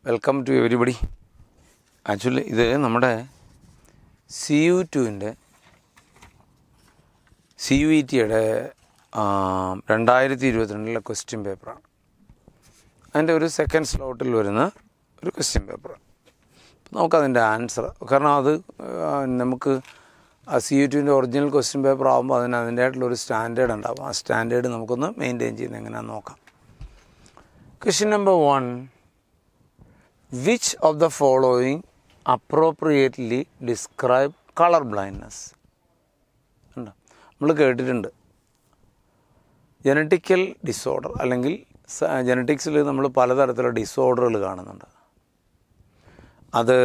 Welcome to everybody. Actually ഇത് നമ്മുടെ CU2-ൻ്റെ CUET-യുടെ 2022 question പേപ്പറാണ്. അതിൻ്റെ ഒരു സെക്കൻഡ് സ്ലോട്ടിൽ വരുന്ന ഒരു ക്വസ്റ്റ്യൻ പേപ്പറാണ്. നമുക്കതിൻ്റെ ആൻസർ, കാരണം അത് നമുക്ക് CU2-ൻ്റെ ഒറിജിനൽ ക്വസ്റ്റ്യൻ പേപ്പർ ആകുമ്പോൾ അതിൻ്റെതായിട്ടുള്ളൊരു സ്റ്റാൻഡേർഡ് ഉണ്ടാകും. ആ സ്റ്റാൻഡേർഡ് നമുക്കൊന്ന് മെയിൻറ്റെയിൻ ചെയ്യുന്നത് എങ്ങനെയാണെന്ന് നോക്കാം. Question number 1: Which of the following appropriately describe color blindness? നമ്മൾ കേട്ടിട്ടുണ്ട് ജനറ്റിക്കൽ ഡിസോർഡർ, അല്ലെങ്കിൽ ജനറ്റിക്സിൽ നമ്മൾ പലതരത്തിലുള്ള ഡിസോർഡറുകൾ കാണുന്നുണ്ട്. അത്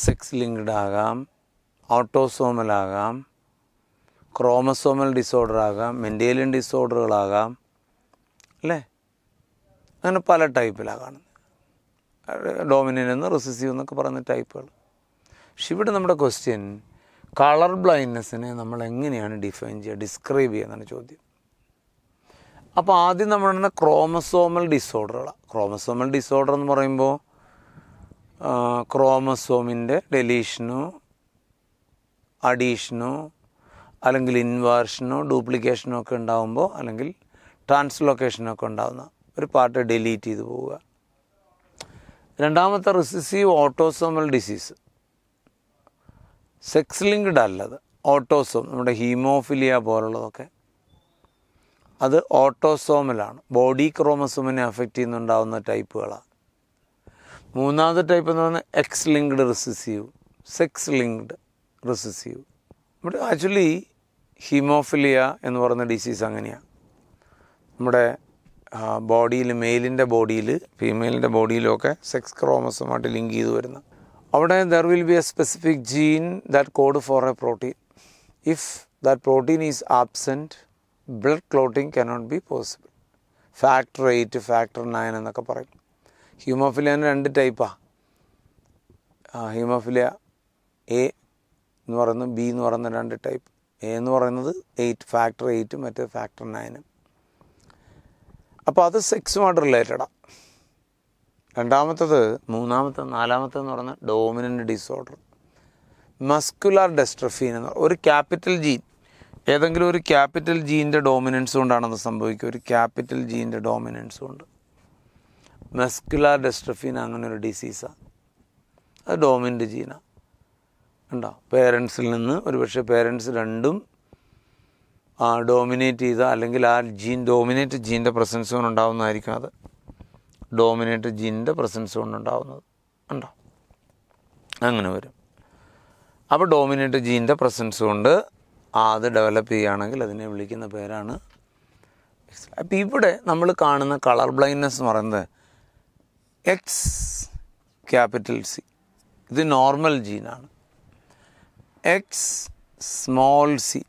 സെക്സ് ലിങ്ക്ഡ് ആകാം, ഓട്ടോസോമൽ ആകാം, ക്രോമസോമൽ ഡിസോർഡർ ആകാം, മെൻഡേലിയൻ ഡിസോർഡറുകളാകാം, അല്ലേ? അങ്ങനെ പല ടൈപ്പിലാണ് കാണുന്നത്. ഡോമിനൻ്റ് എന്ന്, റിസസീവ് എന്നൊക്കെ പറയുന്ന ടൈപ്പുകൾ. പക്ഷെ ഇവിടെ നമ്മുടെ ക്വസ്റ്റ്യൻ കളർ ബ്ലൈൻഡ്നെസ്സിനെ നമ്മൾ എങ്ങനെയാണ് ഡിഫൈൻ ചെയ്യുക, ഡിസ്ക്രൈബ് ചെയ്യുക എന്നാണ് ചോദ്യം. അപ്പോൾ ആദ്യം നമ്മളുടെ ക്രോമസോമൽ ഡിസോർഡറുകളാണ്. ക്രോമസോമൽ ഡിസോർഡർ എന്ന് പറയുമ്പോൾ ക്രോമസോമിൻ്റെ ഡെലീഷനോ അഡീഷനോ അല്ലെങ്കിൽ ഇൻവേർഷനോ ഡ്യൂപ്ലിക്കേഷനോ ഒക്കെ ഉണ്ടാകുമ്പോൾ, അല്ലെങ്കിൽ ട്രാൻസ്ലൊക്കേഷനോ ഒക്കെ ഉണ്ടാകുന്ന ഒരു പാർട്ട് ഡിലീറ്റ് ചെയ്ത് പോവുക. രണ്ടാമത്തെ recessive autosomal disease, sex linked അല്ലത്, ഓട്ടോസോം, നമ്മുടെ ഹീമോഫിലിയ പോലുള്ളതൊക്കെ അത് ഓട്ടോസോമലാണ്, ബോഡി ക്രോമസോമിനെ അഫക്റ്റ് ചെയ്യുന്നുണ്ടാകുന്ന ടൈപ്പുകളാണ്. മൂന്നാമത്തെ ടൈപ്പ് എന്ന് പറയുന്നത് X linked recessive, sex linked recessive. ഇവിടെ ആക്ച്വലി ഹീമോഫിലിയ എന്ന് പറയുന്ന ഡിസീസ് അങ്ങനെയാണ്. നമ്മുടെ ബോഡിയിൽ, മെയിലിൻ്റെ ബോഡിയിൽ ഫീമെയിലിൻ്റെ ബോഡിയിലൊക്കെ സെക്സ് ക്രോമസോമായിട്ട് ലിങ്ക് ചെയ്ത് വരുന്ന, അവിടെ there will be a specific gene that code for a protein. If that protein is absent, blood clotting cannot be possible. Factor 8, factor 9 എന്നൊക്കെ പറയും. ഹ്യൂമോഫിലിയന് 2 ടൈപ്പാണ്. ഹ്യൂമോഫിലിയ എ എന്ന് പറയുന്നത്, ബി എന്ന് പറയുന്ന 2 ടൈപ്പ്. എ എന്ന് പറയുന്നത് 8, ഫാക്ടർ 8, മറ്റേ ഫാക്ടർ 9. അപ്പോൾ അത് സെക്സുമായിട്ട് റിലേറ്റഡാണ്. മൂന്നാമത്തെ, നാലാമത്തെന്ന് പറയുന്നത് ഡോമിനൻ്റ് ഡിസോർഡർ, മസ്കുലാർ ഡെസ്ട്രഫീൻ എന്ന് പറയുന്നത് ഒരു ക്യാപിറ്റൽ ജീൻ, ഏതെങ്കിലും ഒരു ക്യാപിറ്റൽ ജീൻ്റെ ഡോമിനൻസ് കൊണ്ടാണത് സംഭവിക്കുക. ഒരു ക്യാപിറ്റൽ ജീൻ്റെ ഡോമിനൻസ് കൊണ്ട് മസ്കുലാർ ഡെസ്ട്രഫീൻ അങ്ങനെ ഒരു ഡിസീസാണ്. അത് ഡോമിനൻ്റ് ജീനാണ്. ഉണ്ടോ? പേരൻസിൽ നിന്ന് ഒരുപക്ഷെ പേരൻസ് രണ്ടും ഡോമിനേറ്റ് ചെയ്ത, അല്ലെങ്കിൽ ആ ജീൻ, ഡോമിനേറ്റ് ജീൻ്റെ പ്രസൻസ് കൊണ്ടുണ്ടാകുന്നതായിരിക്കും. അത് ഡോമിനേറ്റ് ജീൻ്റെ പ്രസൻസ് കൊണ്ടുണ്ടാകുന്നത് ഉണ്ടോ? അങ്ങനെ വരും. അപ്പോൾ ഡോമിനേറ്റ് ജീൻ്റെ പ്രസൻസ് കൊണ്ട് അത് ഡെവലപ്പ് ചെയ്യുകയാണെങ്കിൽ അതിനെ വിളിക്കുന്ന പേരാണ്. അപ്പോൾ ഇവിടെ നമ്മൾ കാണുന്ന കളർ ബ്ലൈൻഡ്നെസ് എന്ന് പറയുന്നത് എക്സ് ക്യാപിറ്റൽ സി, ഇത് നോർമൽ ജീനാണ്. എക്സ് സ്മോൾ സി,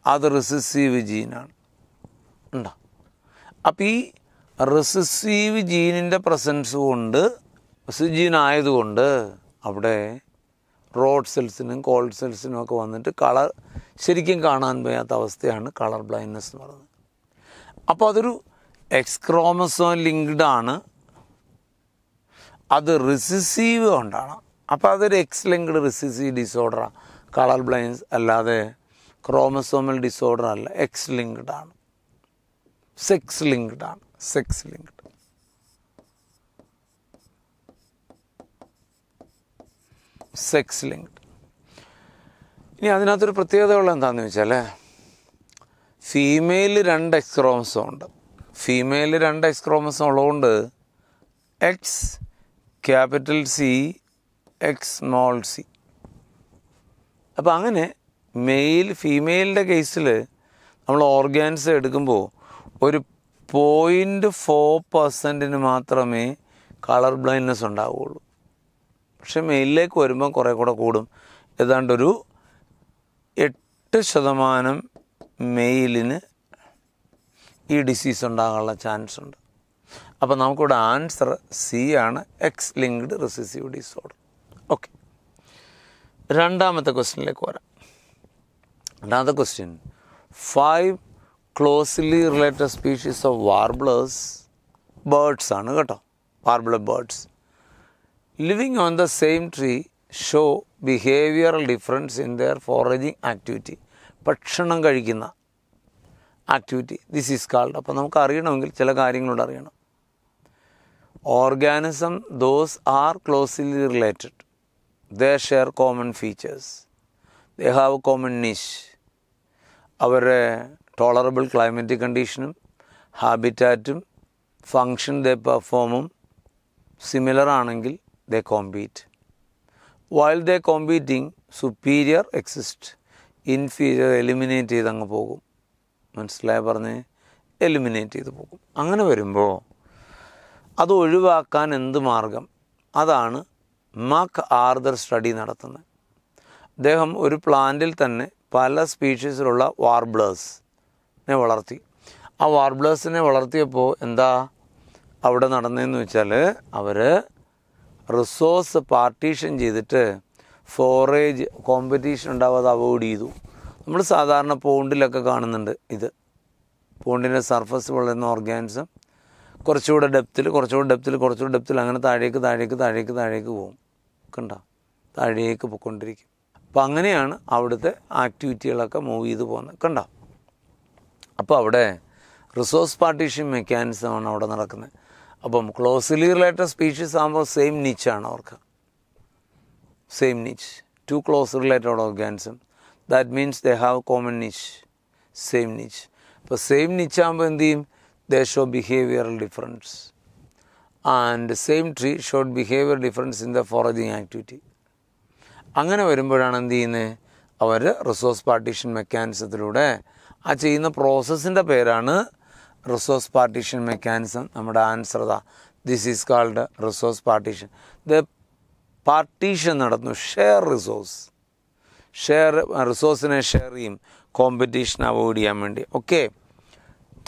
അത് റിസസീവ് ജീനാണ്. ഉണ്ടോ? അപ്പോൾ ഈ റിസസീവ് ജീനിൻ്റെ പ്രസൻസ് കൊണ്ട്, റിസസീവ് ജീൻ ആയതുകൊണ്ട് അവിടെ റോഡ് സെൽസിനും കോൾഡ് സെൽസിനും ഒക്കെ വന്നിട്ട് കളർ ശരിക്കും കാണാൻ വയ്യാത്ത അവസ്ഥയാണ് കളർ ബ്ലൈൻഡ്നെസ് എന്ന് പറയുന്നത്. അപ്പോൾ അതൊരു എക്സ് ക്രോമസോം ലിങ്ക്ഡ് ആണ്, അത് റിസസീവ് കൊണ്ടാണ്. അപ്പോൾ അതൊരു എക്സ് ലിങ്ക്ഡ് റിസസീവ് ഡിസോർഡറാണ്, കളർ ബ്ലൈൻഡ്നെസ് അല്ലാതെ ക്രോമസോമൽ ഡിസോർഡർ അല്ല. എക്സ് ലിങ്ക്ഡ് ആണ്, സെക്സ് ലിങ്ക്ഡ് ആണ്, സെക്സ് ലിങ്ക്ഡ്. Sex linked. ഇനി അതിനകത്തൊരു പ്രത്യേകതയുള്ള എന്താണെന്ന് വെച്ചാൽ, ഫീമെയിൽ 2 എക്സ് ക്രോമസോം ഉണ്ട്. ഫീമെയിൽ 2 എക്സ് ക്രോമസോം ഉള്ളതുകൊണ്ട് X capital C, X small C. അപ്പോൾ അങ്ങനെ ഫീമെയിലിൻ്റെ കേസിൽ നമ്മൾ ഓർഗാൻസ് എടുക്കുമ്പോൾ ഒരു 0.4% മാത്രമേ കളർ ബ്ലൈൻഡ്നെസ് ഉണ്ടാവുകയുള്ളൂ. പക്ഷേ മെയിലിലേക്ക് വരുമ്പോൾ കുറേ കൂടെ കൂടും. ഏതാണ്ടൊരു 8% മെയിലിന് ഈ ഡിസീസ് ഉണ്ടാകാനുള്ള ചാൻസ് ഉണ്ട്. അപ്പോൾ നമുക്കിവിടെ ആൻസർ സി ആണ്, X linked recessive disorder. Okay, രണ്ടാമത്തെ ക്വസ്റ്റ്യനിലേക്ക് വരാം. രണ്ടാമത്തെ question: 5 closely related species of warblers, birds ആണ് കേട്ടോ, warbler birds, living on the same tree show behavioral difference in their foraging activity. ഭക്ഷണം കഴിക്കുന്ന ആക്ടിവിറ്റി, ദിസ് ഈസ് കാൾഡ്. അപ്പോൾ നമുക്ക് അറിയണമെങ്കിൽ ചില കാര്യങ്ങളോട് അറിയണം. Organism those are closely related, they share common features, they have common niche. അവരുടെ tolerable climatic കണ്ടീഷനും ഹാബിറ്റാറ്റും ഫങ്ഷൻ ദേ പെർഫോമും സിമിലർ ആണെങ്കിൽ they compete. While they competing superior exist, inferior eliminate ചെയ്ത് അങ്ങ് പോകും. മനസ്സിലായി പറഞ്ഞ് എലിമിനേറ്റ് ചെയ്ത് പോകും. അങ്ങനെ വരുമ്പോൾ അത് ഒഴിവാക്കാൻ എന്ത് മാർഗം? അതാണ് മക് ആർതർ സ്റ്റഡി നടത്തുന്നത്. അദ്ദേഹം ഒരു പ്ലാന്റിൽ തന്നെ പല സ്പീഷീസിലുള്ള വാർബ്ലേഴ്സിനെ വളർത്തി. ആ വാർബ്ലേഴ്സിനെ വളർത്തിയപ്പോൾ എന്താ അവിടെ നടന്നതെന്ന് വെച്ചാൽ അവർ റിസോഴ്സ് പാർട്ടീഷൻ ചെയ്തിട്ട് ഫോറേജ് കോമ്പറ്റീഷൻ ഉണ്ടാവാതെ അവോയ്ഡ് ചെയ്തു. നമ്മൾ സാധാരണ പോണ്ടിലൊക്കെ കാണുന്നുണ്ട് ഇത്. പോണ്ടിൻ്റെ സർഫസ് വളരുന്ന ഓർഗാനിസം കുറച്ചുകൂടെ ഡെപ്തിൽ അങ്ങനെ താഴേക്ക് പോകും. കണ്ടോ, താഴേക്ക് പോയിക്കൊണ്ടിരിക്കും. അപ്പോൾ അങ്ങനെയാണ് അവിടുത്തെ ആക്ടിവിറ്റികളൊക്കെ മൂവ് ചെയ്ത് പോകുന്നത്. കണ്ടോ, അപ്പോൾ അവിടെ റിസോഴ്സ് പാർട്ടീഷൻ മെക്കാനിസമാണ് അവിടെ നടക്കുന്നത്. അപ്പം ക്ലോസ്ലി റിലേറ്റഡ് സ്പീഷീസ് ആകുമ്പോൾ സെയിം നിച്ചാണ് അവർക്ക്, same niche. Two close related organism, that means they have common niche, same niche. അപ്പോൾ സെയിം നിച്ചാകുമ്പോൾ എന്ത് ചെയ്യും? They show behavioural difference. And same tree showed behaviour difference in the foraging activity. അങ്ങനെ വരുമ്പോഴാണ് എന്ത് ചെയ്യുന്നത്? അവർ റിസോഴ്സ് പാർട്ടീഷൻ മെക്കാനിസത്തിലൂടെ ആ ചെയ്യുന്ന പ്രോസസ്സിൻ്റെ പേരാണ് റിസോഴ്സ് പാർട്ടീഷൻ മെക്കാനിസം. നമ്മുടെ ആൻസർ അതാ, this is called resource partition. The partition നടത്തുന്നു, ഷെയർ റിസോഴ്സിനെ ഷെയർ ചെയ്യും, കോമ്പറ്റീഷൻ അവോയ്ഡ് ചെയ്യാൻ വേണ്ടി. ഓക്കെ,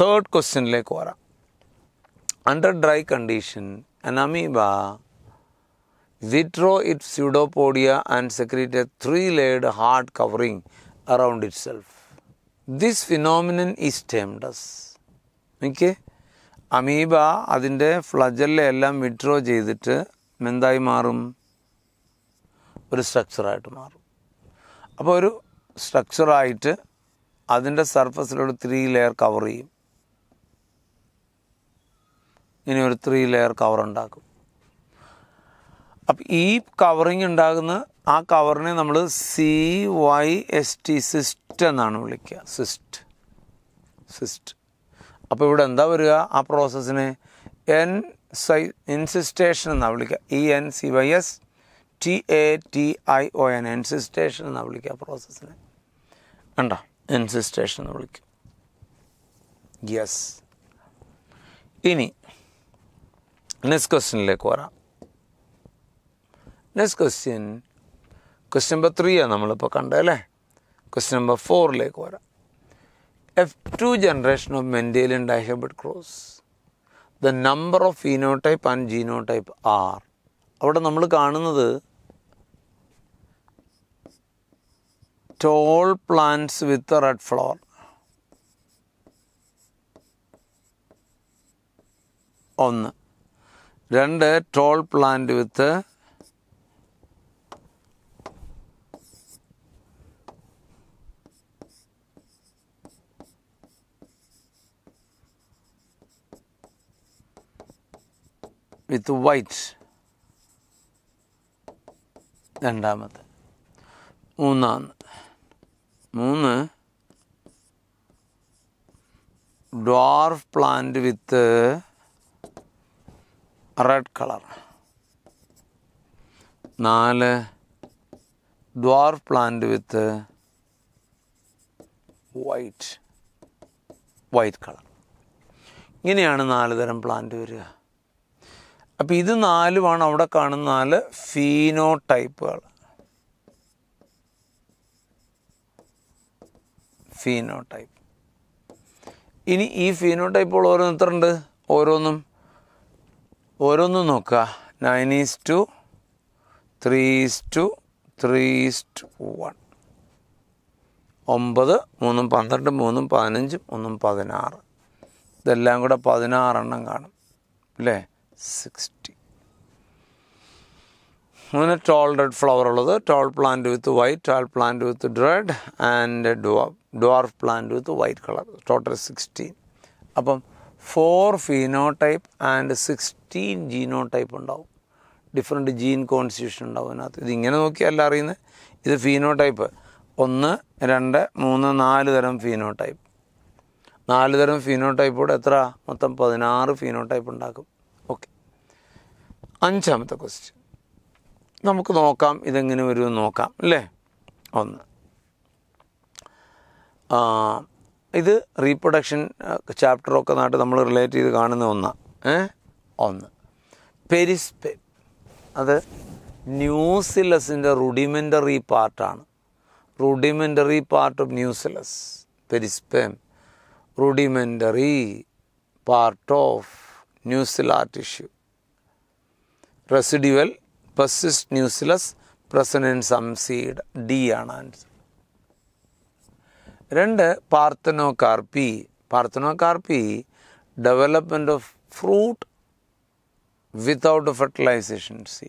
തേർഡ് ക്വസ്റ്റ്യനിലേക്ക് വരാം. Under dry condition an amoeba withdraw its pseudopodia and secrete a three-layered hard covering around itself. This phenomenon is termed as, okay, amoeba അതിൻ്റെ ഫ്ലജെല്ലാം withdraw ചെയ്തിട്ട് എന്തായി മാറും? ഒരു സ്ട്രക്ചറായിട്ട് മാറും. അപ്പോൾ ഒരു സ്ട്രക്ചറായിട്ട് അതിൻ്റെ സർഫസിലൊരു 3 ലെയർ കവർ ചെയ്യും. ഇനി ഒരു 3 ലെയർ കവർ ഉണ്ടാക്കും. അപ്പം ഈ കവറിങ് ഉണ്ടാകുന്ന ആ കവറിനെ നമ്മൾ CYST, സിസ്റ്റ് എന്നാണ് വിളിക്കുക. സിസ്റ്റ്. അപ്പോൾ ഇവിടെ എന്താ വരിക? ആ പ്രോസസ്സിനെ ഇൻസിസ്റ്റേഷൻ എന്നാണ് വിളിക്കുക. ENCYSTATION, ഇൻസിസ്റ്റേഷൻ എന്നാണ് വിളിക്കുക പ്രോസസ്സിനെ. കണ്ടോ, ഇൻസിസ്റ്റേഷൻ എന്ന് വിളിക്കും. യെസ്. ഇനി നെക്സ്റ്റ് ക്വസ്റ്റ്യനിലേക്ക് വരാം. നെക്സ്റ്റ് ക്വസ്റ്റ്യൻ നമ്പർ 3 നമ്മളിപ്പോൾ കണ്ടല്ലേ. ക്വസ്റ്റ്യൻ നമ്പർ 4 വരാം. F2 generation of Mendelian dihybrid cross, the number of phenotype and genotype are. അവിടെ നമ്മൾ കാണുന്നത് tall plants with a red flower. 1. 2. tall plant with white. 2. 3. dwarf plant with red color. 4. dwarf plant with white color. ഇങ്ങനെയാണ് 4 തരം plant വരിക. അപ്പോൾ ഇത് 4 അവിടെ കാണുന്ന 4 ഫീനോടൈപ്പുകൾ. ഇനി ഈ ഫീനോടൈപ്പുകൾ ഓരോന്ന് എത്ര ഉണ്ട്? ഓരോന്നും നോക്കുക. 9:3:3:1. 9, 3, 12, 3, 15, 1, 16. ഇതെല്ലാം കൂടെ 16 എണ്ണം കാണും അല്ലേ? 60. അങ്ങനെ ടോൾ റെഡ് ഫ്ലവർ ഉള്ളത്, toll plant with white, toll plant with red and dwarf plant with white colour. Total 16. അപ്പം 4 ഫീനോടൈപ്പ് ആൻഡ് 16 ജീനോടൈപ്പ് ഉണ്ടാവും. ഡിഫറെൻറ്റ് ജീൻ കോൺസ്റ്റിറ്റ്യൂഷൻ ഉണ്ടാവും അതിനകത്ത്. ഇതിങ്ങനെ നോക്കിയല്ല അറിയുന്നത്. ഇത് ഫീനോടൈപ്പ് 1, 2, 3, 4 തരം ഫീനോടൈപ്പ്. 4 തരം ഫീനോടൈപ്പോടെ എത്ര? മൊത്തം 16 ഫീനോടൈപ്പ് ഉണ്ടാക്കും. ഓക്കെ. 5ാമത്തെ ക്വസ്റ്റ്യൻ നമുക്ക് നോക്കാം, ഇതെങ്ങനെ വരുമെന്ന് നോക്കാം അല്ലേ. 1, ഇത് റീപ്രൊഡക്ഷൻ ചാപ്റ്ററൊക്കെ നാട്ട് നമ്മൾ റിലേറ്റ് ചെയ്ത് കാണുന്ന ഒന്നാണ്. 1 പെരിസ്പെം. അത് ന്യൂസിലസിൻ്റെ റുഡിമെൻ്ററി പാർട്ടാണ്. Rudimentary part of nucellus, perisperm, rudimentary part of nucellar tissue. Residual persist nucleus present in some seed. D ആണ് answer. 2 parthenocarpy. Parthenocarpy development of fruit without fertilization. C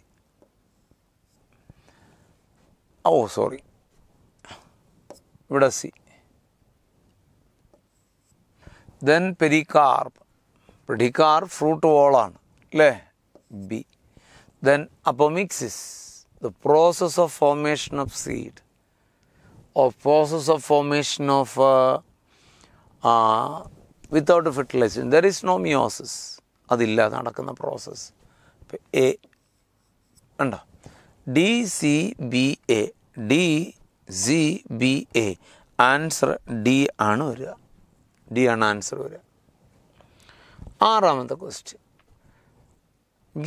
sorry, ഇവിടെ C. Then pericarp. Pericarp fruit വോളാണ് അല്ലേ, B. Then apomixis, the process of formation of seed, or process of formation of without fertilization. There is no meiosis. അതില്ല, നടക്കുന്ന process. A ഉണ്ടോ? DCBA. DCBA answer D ആണ് വരിക. D ആണ് answer വരിക. 6ാമത്തെ question.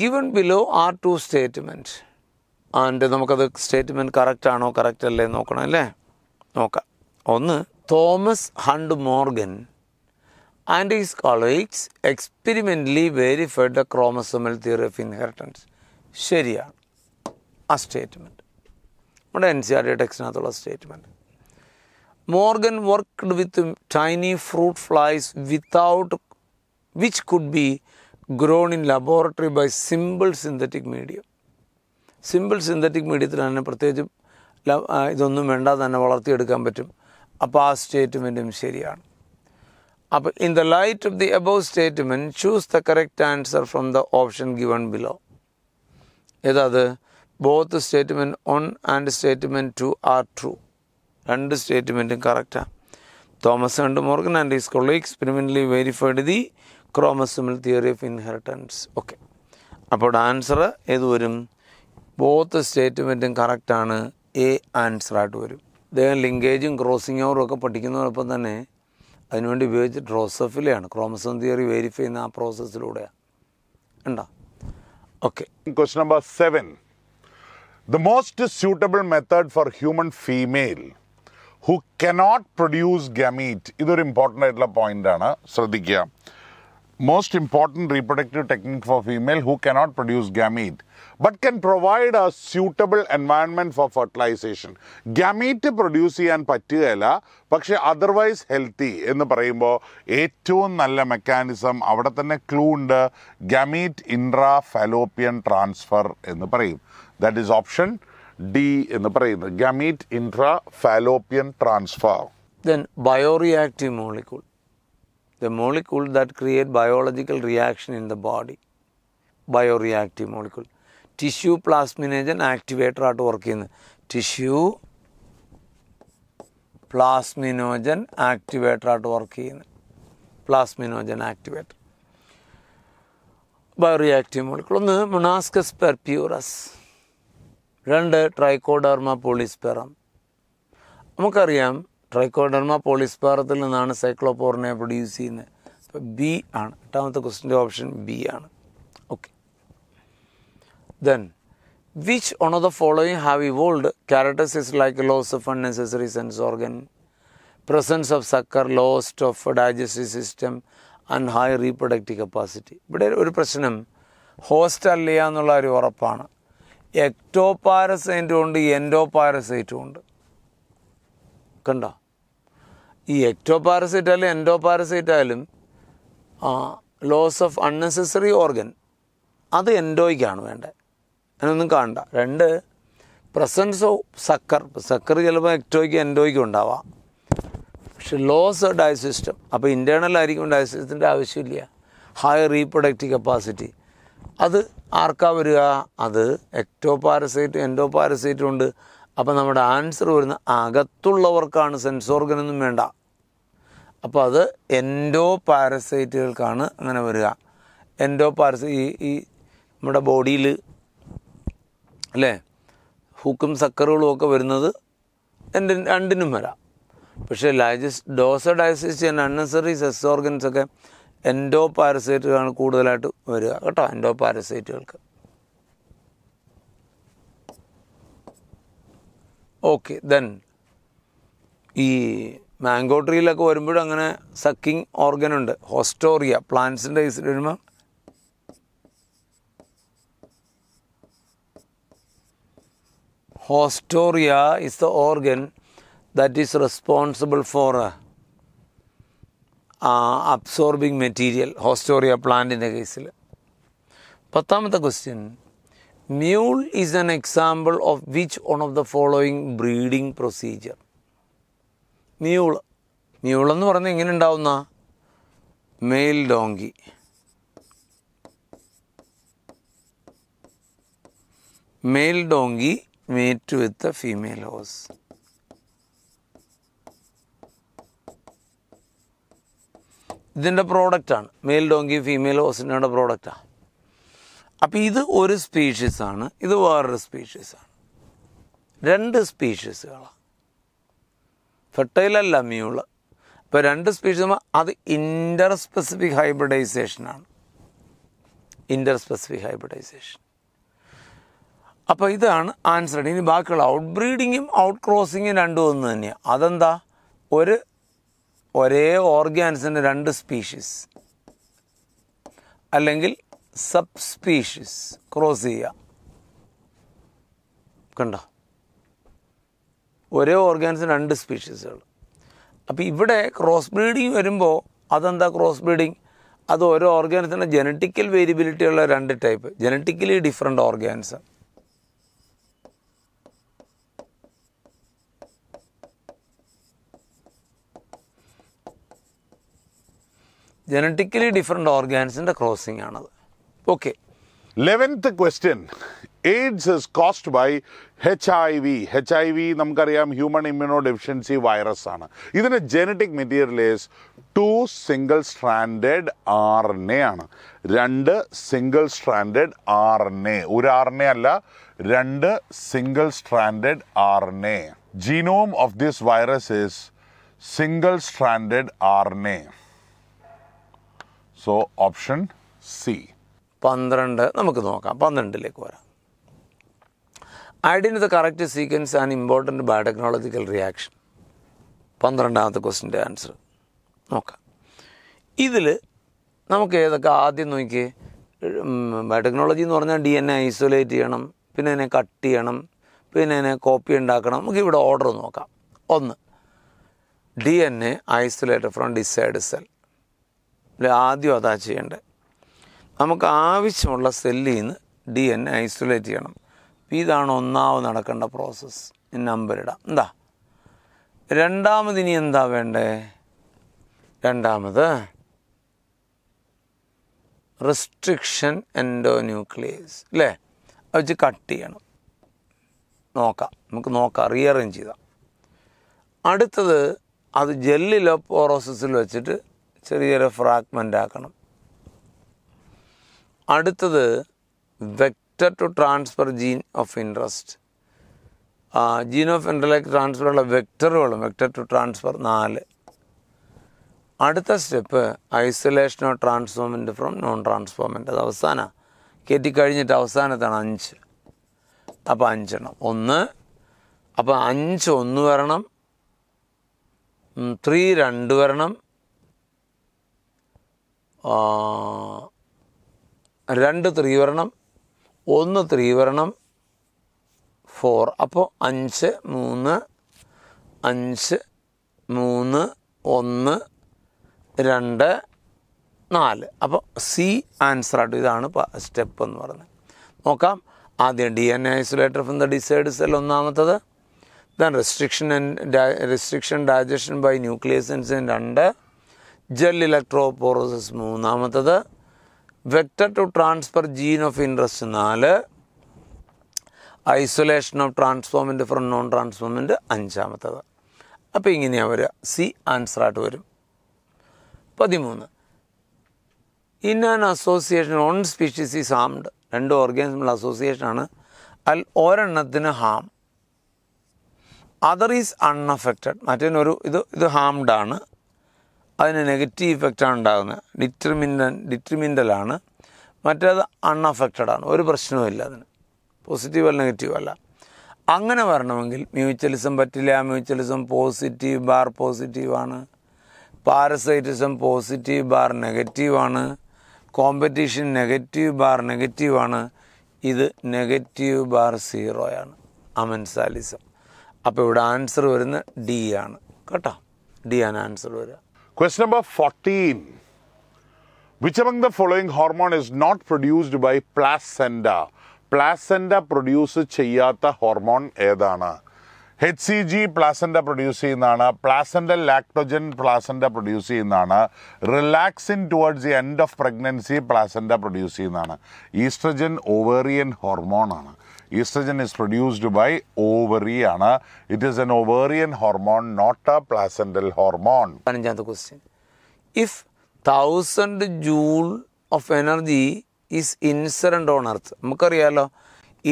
Given below are 2 statements. And നമുക്കത് statement correct ആണോ കറക്റ്റ് അല്ലേ നോക്കണം അല്ലേ. നോക്കാം. 1, Thomas Hunt Morgan and his colleagues experimentally verified the chromosomal theory of inheritance. ശരിയാണ് ആ സ്റ്റേറ്റ്മെൻറ്റ്. നമ്മുടെ NCERT ടെക്സ്റ്റിനകത്തുള്ള statement. Morgan worked with tiny fruit flies without which could be grown in laboratory by simple synthetic medium. Simple synthetic മീഡിയത്തിൽ തന്നെ പ്രത്യേകിച്ച് ഇതൊന്നും വേണ്ടാതെ തന്നെ വളർത്തിയെടുക്കാൻ പറ്റും. അപ്പോൾ ആ സ്റ്റേറ്റ്മെൻറ്റും ശരിയാണ്. അപ്പോൾ in the light of the above statement choose the correct answer from the option given below. ഏതാത്? Both statement 1 and statement 2 are true. 2 സ്റ്റേറ്റ്മെൻറ്റും കറക്റ്റാണ്. Thomas Hunt Morgan and his colleague experimentally verified the chromosomal theory of inheritance. Okay. അപ്പോൾ answer ഏത് വരും? Both സ്റ്റേറ്റ്മെൻറ്റും കറക്റ്റാണ്. A ആൻസറായിട്ട് വരും. അദ്ദേഹം ലിങ്കേജും crossing ഓവറും ഒക്കെ പഠിക്കുന്നതോടൊപ്പം തന്നെ അതിനുവേണ്ടി ഉപയോഗിച്ച് ഡ്രോസോഫിലയാണ് ക്രോമസോം തിയറി വെരിഫൈ ചെയ്യുന്ന ആ പ്രോസസ്സിലൂടെയാണ്. ഉണ്ടോ? Okay. Question number 7. The most suitable method for human female who cannot produce gamete. ഇതൊരു ഇമ്പോർട്ടൻ്റ് ആയിട്ടുള്ള പോയിൻ്റാണ്, ശ്രദ്ധിക്കുക. Most important reproductive technique for female who cannot produce gamete but can provide a suitable environment for fertilization. Gamete produce ചെയ്യാൻ പറ്റുകയില്ല, പക്ഷേ otherwise healthy എന്ന് പറയുമ്പോൾ ഏറ്റവും നല്ല മെക്കാനിസം അവിടെ തന്നെ ക്ലൂ ഉണ്ട്. ഗാമീറ്റ് ഇൻട്രാ ഫാലോപ്പിയൻ ട്രാൻസ്ഫർ എന്ന് പറയും. ദാറ്റ് ഈസ് ഓപ്ഷൻ ഡി എന്ന് പറയുന്നത്. Gamete intra fallopian transfer. Then bioreactive molecule. The molecule that create biological reaction in the body. Bioreactive molecule. Tissue plasminogen activator ആയിട്ട് work ചെയ്യുന്നത്. Tissue plasminogen activator ആയിട്ട് work ചെയ്യുന്നത്. Plasminogen activator. Bioreactive molecule. 1 Monascus purpureus. 2 Trichoderma polysporum. നമുക്കറിയാം Trichoderma പോളിസ്പെറത്തിൽ നിന്നാണ് സൈക്ലോപോറിനെ produce ചെയ്യുന്നത്. അപ്പോൾ B ആണ് 8ാമത്തെ ക്വസ്റ്റിൻ്റെ ഓപ്ഷൻ ബി ആണ്. Okay. Then which one of the following have evolved characteristics like loss of unnecessary sense organ, presence of sucker, lost of digestive system and high reproductive capacity. ഇവിടെ ഒരു പ്രശ്നം host അല്ല എന്നുള്ള ഒരു ഉറപ്പാണ്. എക്ടോപാരസൈറ്റും ഉണ്ട്, എൻഡോപാരസൈറ്റും ഉണ്ട്. കണ്ടോ? ഈ എക്ടോപാരസൈറ്റ് ആയാലും എൻഡോപാരസൈറ്റ് ആയാലും ലോസ് ഓഫ് അൺനെസസറി ഓർഗൻ അത് എൻഡോയ്ക്കാണ് വേണ്ടത്. അതിനൊന്നും കാണണ്ട. 2 പ്രസൻസ് ഓഫ് സക്കർ. സക്കർ ചിലപ്പോൾ എക്ടോയ്ക്കും എൻഡോയ്ക്കും ഉണ്ടാവാം, പക്ഷെ ലോസ് ഡൈജസ്റ്റ് സിസ്റ്റം. അപ്പോൾ ഇൻറ്റേർണലായിരിക്കും ഡൈജസ്റ്റ് സിസ്റ്റത്തിൻ്റെ ആവശ്യമില്ല. High reproductive capacity. അത് ആർക്കാ വരിക? അത് എക്ടോ പാരസൈറ്റും എൻഡോ പാരസൈറ്റും ഉണ്ട്. അപ്പോൾ നമ്മുടെ ആൻസർ വരുന്ന അകത്തുള്ളവർക്കാണ്, സെൻസ് ഓർഗനൊന്നും വേണ്ട. അപ്പോൾ അത് എൻഡോ പാരസൈറ്റുകൾക്കാണ് അങ്ങനെ വരിക. എൻഡോ ഈ നമ്മുടെ ബോഡിയിൽ അല്ലേ ഹൂക്കും സക്കറുകളും ഒക്കെ വരുന്നത് രണ്ടിനും വരാം. പക്ഷേ dos digest unnecessary sex organs ഒക്കെ എൻഡോ പാരസൈറ്റുകളാണ് കൂടുതലായിട്ട് വരിക കേട്ടോ, എൻഡോ പാരസൈറ്റുകൾക്ക്. ഓക്കെ, ദെൻ ഈ മാംഗോ ട്രീയിലൊക്കെ വരുമ്പോഴും അങ്ങനെ സക്കിങ് ഓർഗൻ ഉണ്ട്. ഹോസ്റ്റോറിയ പ്ലാന്റ്സിൻ്റെ കേസിൽ വരുമ്പോൾ Hostoria is the organ that is responsible for absorbing material. Hostoria plant in the case. 10th question. Mule is an example of which one of the following breeding procedure? Mule. Mule എന്ന് പറഞ്ഞാൽ എങ്ങനെ ഉണ്ടാവുന്ന? Male donkey. Male donkey mate with the female horse. ഇതിൻ്റെ പ്രോഡക്റ്റാണ്. Mail donkey female ഹോസിൻ്റെ പ്രോഡക്റ്റാണ്. അപ്പോൾ ഇത് ഒരു സ്പീഷീസാണ്, ഇത് വേറൊരു സ്പീഷീസാണ്. 2 സ്പീഷീസുകളാണ്. ഫെർട്ടൈലല്ല മ്യൂള്. ഇപ്പോൾ 2 സ്പീഷീസ് അത് inter specific ഹൈബ്രിഡൈസേഷനാണ്. Inter specific hybridisation. അപ്പോൾ ഇതാണ് ആൻസർ. ഇനി ബാക്കിയുള്ള ഔട്ട് ബ്രീഡിങ്ങും ഔട്ട് ക്രോസിങ്ങും രണ്ടും ഒന്ന് തന്നെയാണ്. അതെന്താ? ഒരേ ഓർഗാൻസിൻ്റെ 2 സ്പീഷീസ് അല്ലെങ്കിൽ സബ് സ്പീഷീസ് ക്രോസ് ചെയ്യുക. കണ്ടോ? ഒരേ ഓർഗാൻസിന് 2 സ്പീഷീസുകൾ. അപ്പോൾ ഇവിടെ ക്രോസ് ബ്രീഡിങ് വരുമ്പോൾ അതെന്താ ക്രോസ് ബ്രീഡിങ്? അത് ഓരോ ഓർഗാൻസിൻ്റെ ജനറ്റിക്കൽ വേരിയബിലിറ്റി ഉള്ള 2 type genetically different organs. Genetically different ഓർഗാൻസിൻ്റെ ക്രോസിംഗ് ആണത്. Okay. 11th question. AIDS is caused by HIV. HIV നമുക്കറിയാം ഹ്യൂമൺ ഇമ്മ്യൂണോ ഡെഫിഷ്യൻസി വൈറസ് ആണ്. ഇതിൻ്റെ genetic material is 2 single stranded RNA ആണ്. 2 സിംഗിൾ സ്ട്രാൻഡഡ് RNA. ഒരു RNA അല്ല, 2 single stranded RNA. Genome of this virus is single stranded RNA. So option C. 12 നമുക്ക് നോക്കാം. 12ലേക്ക് വരാം. Add in the correct sequence an important biotechnological reaction. 12ാമത്തെ ക്വസ്റ്റിൻ്റെ answer നോക്കാം. ഇതിൽ നമുക്ക് ഏതൊക്കെ ആദ്യം നോക്കിയേ. ബയോടെക്നോളജി എന്ന് പറഞ്ഞാൽ DNA ഐസൊലേറ്റ് ചെയ്യണം, പിന്നെ അതിനെ കട്ട് ചെയ്യണം, പിന്നെ അതിനെ കോപ്പി ഉണ്ടാക്കണം. നമുക്ക് ഇവിടെ ഓർഡർ നോക്കാം. 1 DNA isolated from decide cell. ആദ്യം അതാ ചെയ്യേണ്ടത്. നമുക്ക് ആവശ്യമുള്ള സെല്ലിൽ നിന്ന് DNA ഐസൊലേറ്റ് ചെയ്യണം. ഇതാണ് ഒന്നാമത് നടക്കേണ്ട പ്രോസസ്സ്. നമ്പർ ഇടാം. എന്താ രണ്ടാമത്? ഇനി എന്താ വേണ്ടേ? രണ്ടാമത് റെസ്ട്രിക്ഷൻ എൻഡോന്യൂക്ലിയസ് അല്ലേ? അത് വെച്ച് കട്ട് ചെയ്യണം. നമുക്ക് റീഅറേഞ്ച് ചെയ്താൽ. അടുത്തത് അത് ജെല്ലിലോ പോറോസിസിലോ വെച്ചിട്ട് ചെറിയൊരു ഫ്രാഗ്മെൻ്റ് ആക്കണം. അടുത്തത് vector to transfer gene of interest. Gene of interest ട്രാൻസ്ഫറുള്ള വെക്ടറുകളും വെക്റ്റർ ടു ട്രാൻസ്ഫർ 4. അടുത്ത step isolation of transformant from non transformant. അത് അവസാനം കയറ്റിക്കഴിഞ്ഞിട്ട് അവസാനത്താണ് 5. അപ്പോൾ 5 എണ്ണം. 1 അപ്പോൾ 5 1 വരണം, 3 2 വരണം, 2 3 വരണം, 1 3 വരണം, 4. അപ്പോൾ 5 3 5 3 1 2 4. അപ്പോൾ സി ആൻസറായിട്ട്. ഇതാണ് സ്റ്റെപ്പ് എന്ന് പറയുന്നത്. നോക്കാം. ആദ്യം DNA isolated from the desired cell ഒന്നാമത്തത്. Then restriction digestion by nucleus enzyme 2. Gel electrophoresis മൂന്നാമത്തത്. Vector to transfer gene of interest 4. Isolation of transformant from non transformant അഞ്ചാമത്തത്. അപ്പോൾ ഇങ്ങനെയാണ് വരിക. സി ആൻസറായിട്ട് വരും. 13. In an association one species is harmed. 2 ഓർഗാനിസമുള്ള അസോസിയേഷനാണ്. അതിൽ ഒരെണ്ണത്തിന് ഹാം, അതർ ഈസ് അൺഅഫക്റ്റഡ്. മറ്റേനൊരു ഇത് ഹാംഡാണ്, അതിന് നെഗറ്റീവ് ഇഫക്റ്റാണ് ഉണ്ടാകുന്നത്. ഡിറ്റർമിൻ്റലാണ്. മറ്റേത് അൺഅഫക്റ്റഡ് ആണ്, ഒരു പ്രശ്നവുമില്ല അതിന്, പോസിറ്റീവ് അല്ല നെഗറ്റീവ് അല്ല. അങ്ങനെ വരണമെങ്കിൽ മ്യൂച്വലിസം പറ്റില്ല. മ്യൂച്വലിസം പോസിറ്റീവ് ബാർ പോസിറ്റീവാണ്. പാരസൈറ്റിസം പോസിറ്റീവ് ബാർ നെഗറ്റീവാണ്. കോമ്പറ്റീഷൻ നെഗറ്റീവ് ബാർ നെഗറ്റീവാണ്. ഇത് നെഗറ്റീവ് ബാർ 0 അമൻസാലിസം. അപ്പോൾ ഇവിടെ ആൻസർ വരുന്നത് ഡി ആണ് കേട്ടോ. ഡി ആണ് ആൻസർ വരിക. Question number 14. Which among the following hormone is not produced by placenta? Placenta produce ചെയ്യാത്ത ഹോർമോൺ ഏതാണ്? HCG പ്ലാസൻ്റ പ്രൊഡ്യൂസ് ചെയ്യുന്നതാണ്. പ്ലാസൻ്റൽ ലാക്ടോജൻ പ്ലാസൻ്റ പ്രൊഡ്യൂസ് ചെയ്യുന്നതാണ്. Relaxin towards the end of pregnancy placenta produce ചെയ്യുന്നതാണ്. Oestrogen ovarian hormone ആണ്. Oestrogen is produced by ovary ആണ്. It is an ovarian hormone, not a placental hormone. 15th question. If 1000 joule of energy is incident on earth, നമുക്കറിയാലോ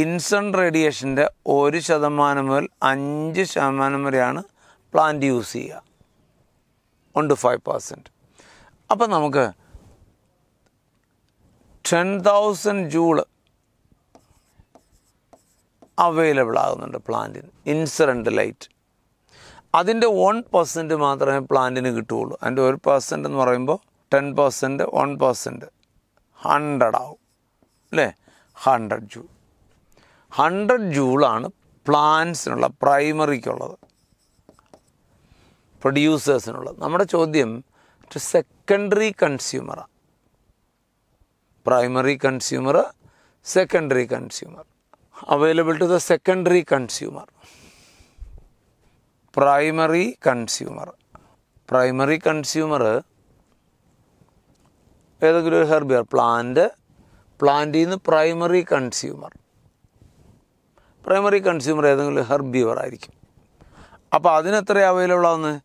incident റേഡിയേഷൻ്റെ 1% മുതൽ 5% വരെയാണ് plant use ചെയ്യുക, 1 to 5%. അപ്പം നമുക്ക് 10,000 joule available ആകുന്നുണ്ട് പ്ലാന്റിന്, ഇൻസിഡൻറ്റ് ലൈറ്റ്. അതിൻ്റെ 1% മാത്രമേ പ്ലാന്റിന് കിട്ടുകയുള്ളൂ. അതിൻ്റെ 1% എന്ന് പറയുമ്പോൾ 10%, 1%, 100 ആവും അല്ലേ? 100 ജൂൾ. 100 ജൂളാണ് പ്ലാന്റ്സിനുള്ള, പ്രൈമറിക്കുള്ളത്, പ്രൊഡ്യൂസേഴ്സിനുള്ളത്. നമ്മുടെ ചോദ്യം സെക്കൻഡറി കൺസ്യൂമറാണ്. Primary consumer, secondary consumer. Available to the secondary consumer. Primary consumer. Primary consumer ഏതെങ്കിലും ഒരു ഹെർബിയർ പ്ലാന്റിൽ നിന്ന് പ്രൈമറി കൺസ്യൂമർ. പ്രൈമറി കൺസ്യൂമർ ഏതെങ്കിലും ഹെർബിയർ ആയിരിക്കും. അപ്പോൾ അതിനെത്ര അവൈലബിൾ ആവുന്നത്?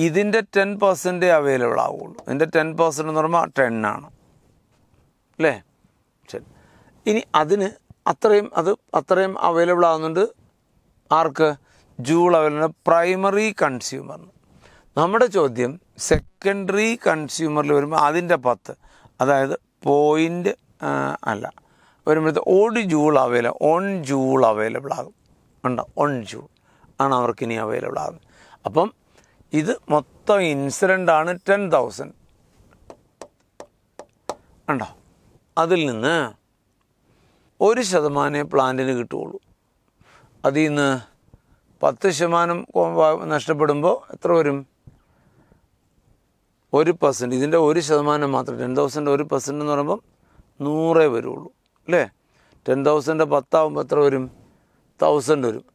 ഇതിൻ്റെ 10% അവൈലബിൾ ആവുള്ളൂ. ഇതിൻ്റെ 10% എന്ന് പറയുമ്പോൾ 10 ആണ് അല്ലേ? ശരി. ഇനി അതിന് അത്രയും അവൈലബിൾ ആകുന്നുണ്ട്. ആർക്ക്? ജൂൾ അവൈലബിൾ പ്രൈമറി കൺസ്യൂമറിന്. നമ്മുടെ ചോദ്യം സെക്കൻഡറി കൺസ്യൂമറിൽ വരുമ്പോൾ അതിൻ്റെ 10, അതായത് പോയിൻ്റ് അല്ല വരുമ്പോഴത്തെ 1 ജൂൾ അവൈലബിൾ ആകും. ഉണ്ടോ? 1 ജൂൾ ആണ് അവർക്കിനി അവൈലബിൾ ആകുന്നത്. അപ്പം ഇത് മൊത്തം ഇൻസിഡൻ്റ് ആണ് 10,000 ഉണ്ടോ? അതിൽ നിന്ന് 1% പ്ലാന്റിന് കിട്ടുകയുള്ളൂ. അതിൽ നിന്ന് 10% നഷ്ടപ്പെടുമ്പോൾ എത്ര വരും? 1%. ഇതിൻ്റെ 1% മാത്രം, 10,000 1% എന്ന് പറയുമ്പം 100 വരുള്ളൂ അല്ലേ? 10,000 10 ആകുമ്പോൾ എത്ര വരും? 1000 വരും.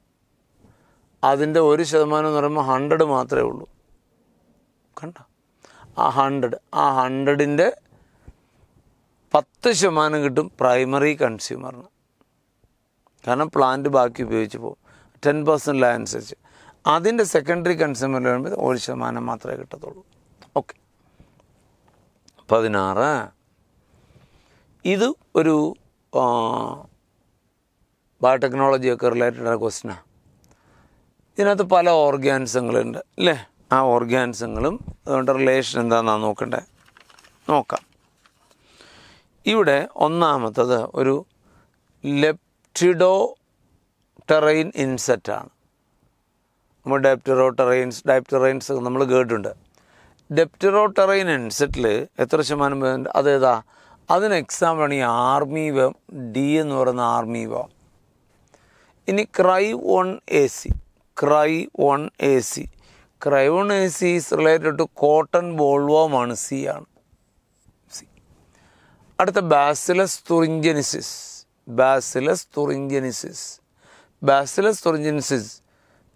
അതിൻ്റെ 1% എന്ന് പറയുമ്പോൾ 100 മാത്രമേ ഉള്ളൂ. കണ്ടോ? ആ 100ൻ്റെ 10% കിട്ടും പ്രൈമറി കൺസ്യൂമറിന്. കാരണം പ്ലാന്റ് ബാക്കി ഉപയോഗിച്ച് പോകും. 10% അനുസരിച്ച് അതിൻ്റെ സെക്കൻഡറി കൺസ്യൂമറിൽ വരുമ്പോൾ 1% മാത്രമേ കിട്ടത്തുള്ളൂ. ഓക്കെ. 16. ഇത് ഒരു ബയോടെക്നോളജിയൊക്കെ റിലേറ്റഡ് ക്വസ്റ്റ്യനാണ്. ഇതിനകത്ത് പല ഓർഗാനിസങ്ങളുണ്ട് അല്ലേ? ആ ഓർഗാനിസങ്ങളും അതുകൊണ്ട് റിലേഷൻ എന്താണെന്നാണ് നോക്കണ്ടേ? നോക്കാം. ഇവിടെ ഒന്നാമത്തത് ഒരു ലെപ്റ്റിഡോടെറൈൻ ഇൻസെക്റ്റാണ്. നമ്മൾ ഡൈപ്റ്ററൈൻസ് ഒക്കെ നമ്മൾ കേട്ടിട്ടുണ്ട്. ഡെപ്റ്ററോടെറൈൻ ഇൻസെക്റ്റിൽ എത്ര ശതമാനം വരുന്നുണ്ട്? അതേതാ? അതിന് എക്സാമ്പിളാണ് ഈ ആർമി വേം, ഡി എന്ന് പറയുന്ന ആർമി വേം. ഇനി Cry1AC is related to cotton bollworm ആണ്, സി ആണ്. അടുത്ത Bacillus thuringiensis Bacillus thuringiensis. Bacillus thuringiensis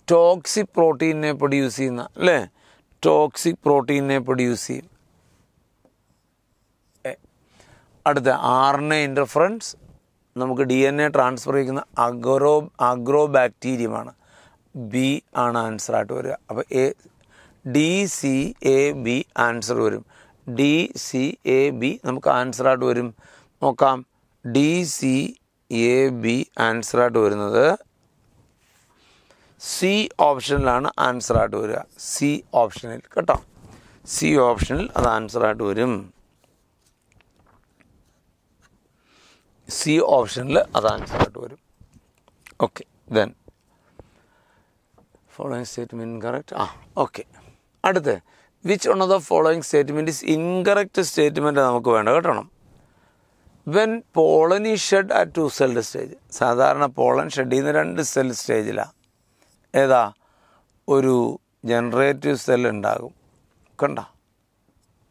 toxic പ്രോട്ടീനെ പ്രൊഡ്യൂസ് ചെയ്യുന്ന, അല്ലേ, ടോക്സിക് പ്രോട്ടീനെ പ്രൊഡ്യൂസ് ചെയ്യും. അടുത്ത RNA ഇൻ്റർഫറൻസ്, നമുക്ക് DNA ട്രാൻസ്ഫർ ചെയ്യുന്ന അഗ്രോ ബാക്ടീരിയമാണ്. ബി ആണ് ആൻസറായിട്ട് വരിക. അപ്പോൾ DCAB ആൻസർ വരും. DCAB നമുക്ക് ആൻസറായിട്ട് വരും. നോക്കാം, DCAB ആൻസറായിട്ട് വരുന്നത് C ഓപ്ഷനിലാണ് ആൻസറായിട്ട് വരിക. C ഓപ്ഷനിൽ കേട്ടോ, C ഓപ്ഷനിൽ അത് ആൻസറായിട്ട് വരും. C ഓപ്ഷനിൽ അത് ആൻസറായിട്ട് വരും. Okay, then following statement incorrect. Okay, അടുത്ത് which one of the following statement is incorrect statement നമുക്ക് വേണ്ട കേട്ടണം. When pollen is shed at 2 celled stage. സാധാരണ പോളൻ ഷെഡ് ചെയ്യുന്ന 2 സെൽ സ്റ്റേജിലാണ്. ഏതാ, ഒരു ജനറേറ്റീവ് സെൽ ഉണ്ടാകും, കണ്ട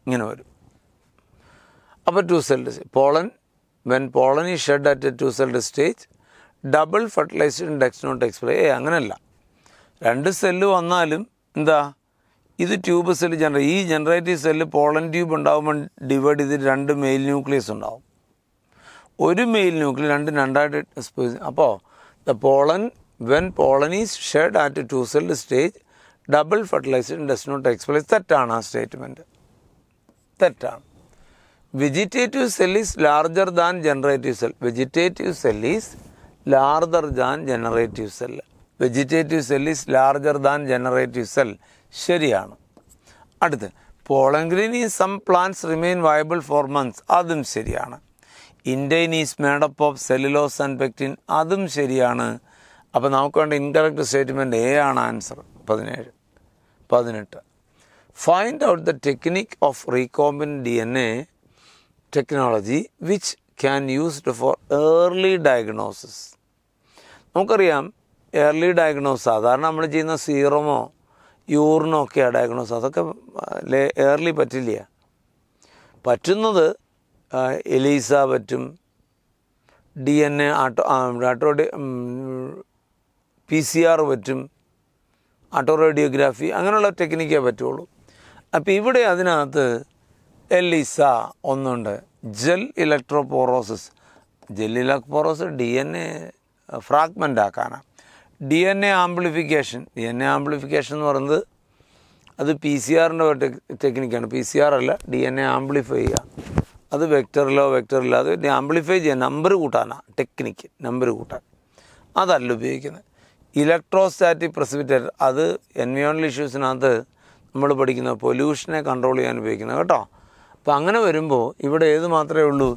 ഇങ്ങനെ വരും. അപ്പോൾ 2 celled pollen, when pollen is shed at 2 celled stage double fertilization does not express. അങ്ങനെയല്ല, 2 സെല്ല് വന്നാലും എന്താ, ഇത് ട്യൂബ് സെല്ല് ഈ ജനറേറ്റീവ് സെല്ല് പോളൻ ട്യൂബ് ഉണ്ടാകുമ്പോൾ ഡിവൈഡ് ചെയ്തിട്ട് 2 മെയിൽ ന്യൂക്ലിയസ് ഉണ്ടാവും. ഒരു മെയിൽ ന്യൂക്ലിയസ് രണ്ടായിട്ട് എക്സ്പോസ്. അപ്പോൾ the pollen, when pollen is shed at 2 celled stage double fertilization does not express. തെറ്റാണ് ആ സ്റ്റേറ്റ്മെൻറ്റ്, തെറ്റാണ്. Vegetative cell is larger than generative cell. Vegetative cell is larger than generative cell. Vegetative cell is larger than generative cell. ശരിയാണ്. അടുത്ത് pollen grain is some plants remain viable for months. അതും ശരിയാണ്. Intine is made up of cellulose and pectin. അതും ശരിയാണ്. അപ്പോൾ നമുക്ക് വേണ്ട incorrect statement A ആണ് answer. 17. 18. Find out the technique of recombinant DNA technology which can used for early diagnosis. നമുക്കറിയാം early diagnose സാധാരണ നമ്മൾ ചെയ്യുന്ന സീറമോ യൂറിനോ ഒക്കെയാണ് ഡയഗ്നോസ്. അതൊക്കെ ഏർലി പറ്റില്ല. പറ്റുന്നത് എലീസ പറ്റും, DNA PCR പറ്റും, റേഡിയോഗ്രാഫി, അങ്ങനെയുള്ള ടെക്നിക്കേ പറ്റുള്ളൂ. അപ്പോൾ ഇവിടെ അതിനകത്ത് എലീസ ഒന്നുണ്ട്. Gel electrophoresis. Gel electrophoresis DNA fragment ആക്കാനാണ്. DNA ആംപ്ലിഫിക്കേഷൻ എന്ന് പറയുന്നത് അത് PCR-ൻ്റെ ടെക്നിക്കാണ്. PCR അല്ല, DNA ആംപ്ലിഫൈ ചെയ്യുക. അത് വെക്ടറിലോ അത് ആംപ്ലിഫൈ ചെയ്യാൻ നമ്പർ കൂട്ടാനാണ് ടെക്നിക്ക്, നമ്പർ കൂട്ടാൻ. അതല്ല ഉപയോഗിക്കുന്നത്. ഇലക്ട്രോസ്റ്റാറ്റിക് പ്രസിപിറ്റേറ്റർ, അത് എൻവയോൺമെൻ്റൽ ഇഷ്യൂസിനകത്ത് നമ്മൾ പഠിക്കുന്ന പൊല്യൂഷനെ കൺട്രോൾ ചെയ്യാൻ ഉപയോഗിക്കുന്നത് കേട്ടോ. അപ്പോൾ അങ്ങനെ വരുമ്പോൾ ഇവിടെ ഏത് മാത്രമേ ഉള്ളൂ,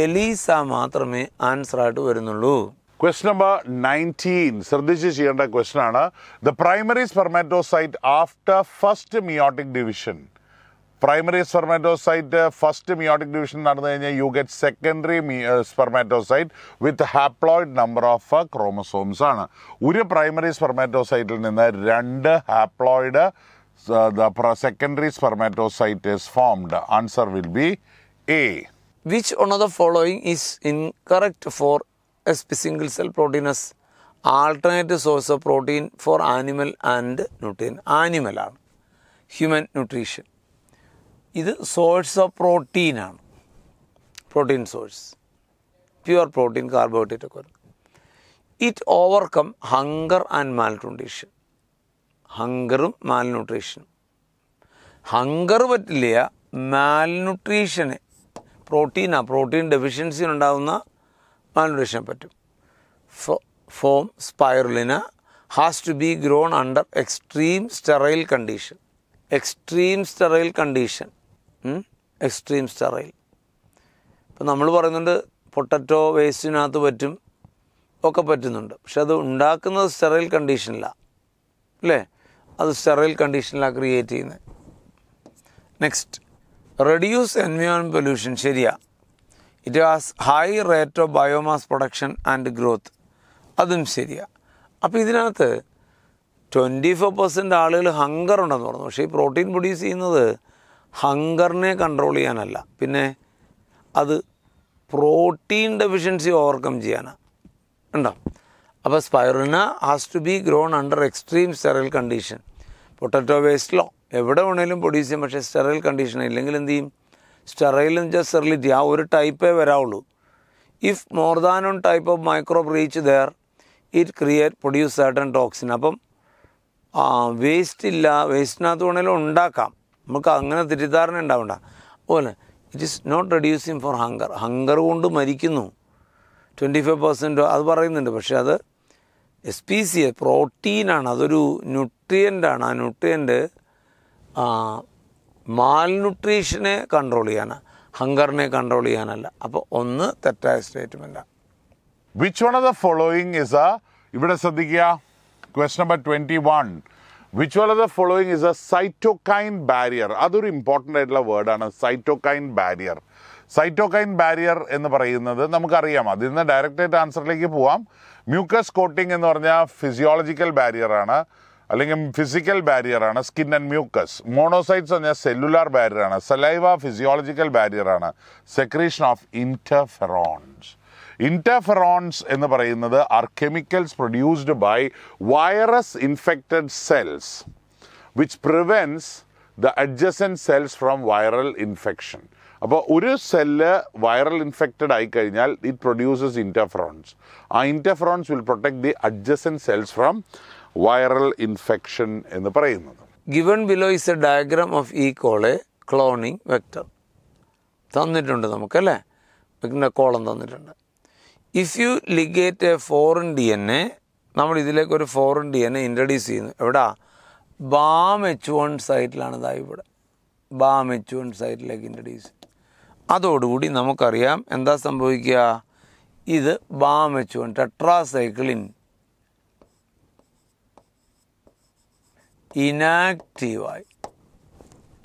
എലീസ മാത്രമേ ആൻസറായിട്ട് വരുന്നുള്ളൂ. Question number 19. ശ്രദ്ധിച്ച് ചെയ്യേണ്ട ക്വസ്റ്റൻ ആണ്. The primary spermatocyte after first meiotic division. Primary spermatocyte first meiotic division നടന്നു കഴിഞ്ഞാൽ you get secondary spermatocyte with haploid number of chromosomes ആണ്. ഒരു പ്രൈമറി സ്പെർമാറ്റോസൈറ്റിൽ നിന്ന് 2 haploid secondary spermatocyte is formed. Answer will be A. Which one of the following is incorrect for a single cell proteinous alternate source of protein for animal and nutrient? Animal ആണ്, human nutrition. ഇത് source of protein ആണ്, protein source, pure protein, carbohydrate ഒക്കെ. It overcome hunger and malnutrition. ഹങ്കറും മാൽന്യൂട്രീഷനും. Hunger പറ്റില്ല, മാൽന്യൂട്രീഷന് protein deficiency ഉണ്ടാകുന്ന malnutrition പറ്റും. Form spirulina has to be grown under extreme sterile condition. Extreme sterile. ഇപ്പം നമ്മൾ പറയുന്നുണ്ട് പൊട്ടറ്റോ വേസ്റ്റിനകത്ത് പറ്റും, ഒക്കെ പറ്റുന്നുണ്ട്. പക്ഷെ അത് ഉണ്ടാക്കുന്നത് സ്റ്റെറൈൽ കണ്ടീഷനിലാണ്, അല്ലേ? അത് സ്റ്റെറൈൽ കണ്ടീഷനിലാണ് ക്രിയേറ്റ് ചെയ്യുന്നത്. Next, reduce environment pollution. ശരിയാ. It has high rate of biomass production and growth. അതും ശരിയാ. അപ്പോൾ ഇതിനകത്ത് 24% ആളുകൾ ഹങ്കർ ഉണ്ടെന്ന് പറഞ്ഞു. പക്ഷേ ഈ പ്രോട്ടീൻ പ്രൊഡ്യൂസ് ചെയ്യുന്നത് ഹങ്കറിനെ കൺട്രോൾ ചെയ്യാനല്ല, പിന്നെ അത് പ്രോട്ടീൻ ഡെഫിഷ്യൻസി ഓവർകം ചെയ്യാനാണ്. ഉണ്ടോ? അപ്പോൾ spirulina has to be grown under extreme sterile condition. Potato വേസ്റ്റിലോ എവിടെ വേണേലും പ്രൊഡ്യൂസ് ചെയ്യും, പക്ഷേ സ്റ്റെറൈൽ കണ്ടീഷൻ ഇല്ലെങ്കിൽ എന്ത് ചെയ്യും? സ്റ്റെറൈൽ എന്ന് വെച്ചാൽ സ്റ്റെറിലിറ്റി, ആ ഒരു ടൈപ്പേ വരാവുള്ളൂ. If more than one type of microbe reach there it produce certain toxin. അപ്പം വേസ്റ്റ് ഇല്ല, വേസ്റ്റിനകത്ത് വേണമെങ്കിലും ഉണ്ടാക്കാം, നമുക്ക് അങ്ങനെ തെറ്റിദ്ധാരണ ഉണ്ടാവണ്ട. അതുപോലെ it is not reducing for hunger. Hunger കൊണ്ട് മരിക്കുന്നു 25% അത് പറയുന്നുണ്ട്, പക്ഷേ അത് SPCA പ്രോട്ടീനാണ്, അതൊരു ന്യൂട്രിയൻ്റാണ്. ആ ന്യൂട്രിയൻ്റ് മാൽന്യൂട്രീഷനെ കൺട്രോൾ ചെയ്യാനാണ്, ഹങ്കറിനെ കൺട്രോൾ ചെയ്യാനല്ല. അപ്പോൾ ഒന്ന് തെറ്റായ സ്റ്റേറ്റ്മെൻറ്റാണ്. Which one of the following is ഇവിടെ ശ്രദ്ധിക്കുക, question number 21. Which one of the following is cytokine barrier. അതൊരു ഇമ്പോർട്ടൻ്റ് ആയിട്ടുള്ള വേർഡാണ്, സൈറ്റോകൈൻ ബാരിയർ. സൈറ്റോകൈൻ ബാരിയർ എന്ന് പറയുന്നത് നമുക്കറിയാം, അതിൽ നിന്ന് ഡയറക്റ്റായിട്ട് ആൻസറിലേക്ക് പോവാം. മ്യൂക്കസ് കോട്ടിംഗ് എന്ന് പറഞ്ഞാൽ ഫിസിയോളജിക്കൽ ബാരിയറാണ്, അല്ലെങ്കിൽ ഫിസിക്കൽ ബാരിയറാണ്, സ്കിൻ ആൻഡ് മ്യൂക്കസ്. മോണോസൈറ്റ്സ് പറഞ്ഞാൽ സെല്ലുലാർ ബാരിയറാണ്. സലൈവ ഫിസിയോളജിക്കൽ ബാരിയറാണ്. Secretion of interferons. ഇന്റർഫെറോൺസ് എന്ന് പറയുന്നത് are chemicals produced by virus infected cells which prevents the adjacent cells from viral infection. അപ്പോൾ ഒരു സെല്ല് വൈറൽ ഇൻഫെക്റ്റഡ് ആയിക്കഴിഞ്ഞാൽ ഇറ്റ് പ്രൊഡ്യൂസസ് ഇന്റർഫെറോൺസ്. ആ interferons will protect the adjacent cells from viral infection എന്ന് പറയുന്നത്. Given below is a diagram of E. coli cloning vector തന്നിട്ടുണ്ട് നമുക്കല്ലേ, പിന്നെ column തന്നിട്ടുണ്ട്. If you ligate A foreign DNA, നമ്മൾ ഇതിലേക്ക് ഒരു ഫോറിൻ DNA ഇൻട്രൊഡ്യൂസ് ചെയ്യുന്നു. എവിടാ? BAM-H1 സൈറ്റിലാണ്. ഇതായി ഇവിടെ BAM-H1 സൈറ്റിലേക്ക് ഇൻട്രൊഡ്യൂസ്. അതോടുകൂടി നമുക്കറിയാം എന്താ സംഭവിക്കുക. ഇത് BAM-H1 ടെട്രാസൈക്ലിൻ ഇനാക്റ്റീവായി,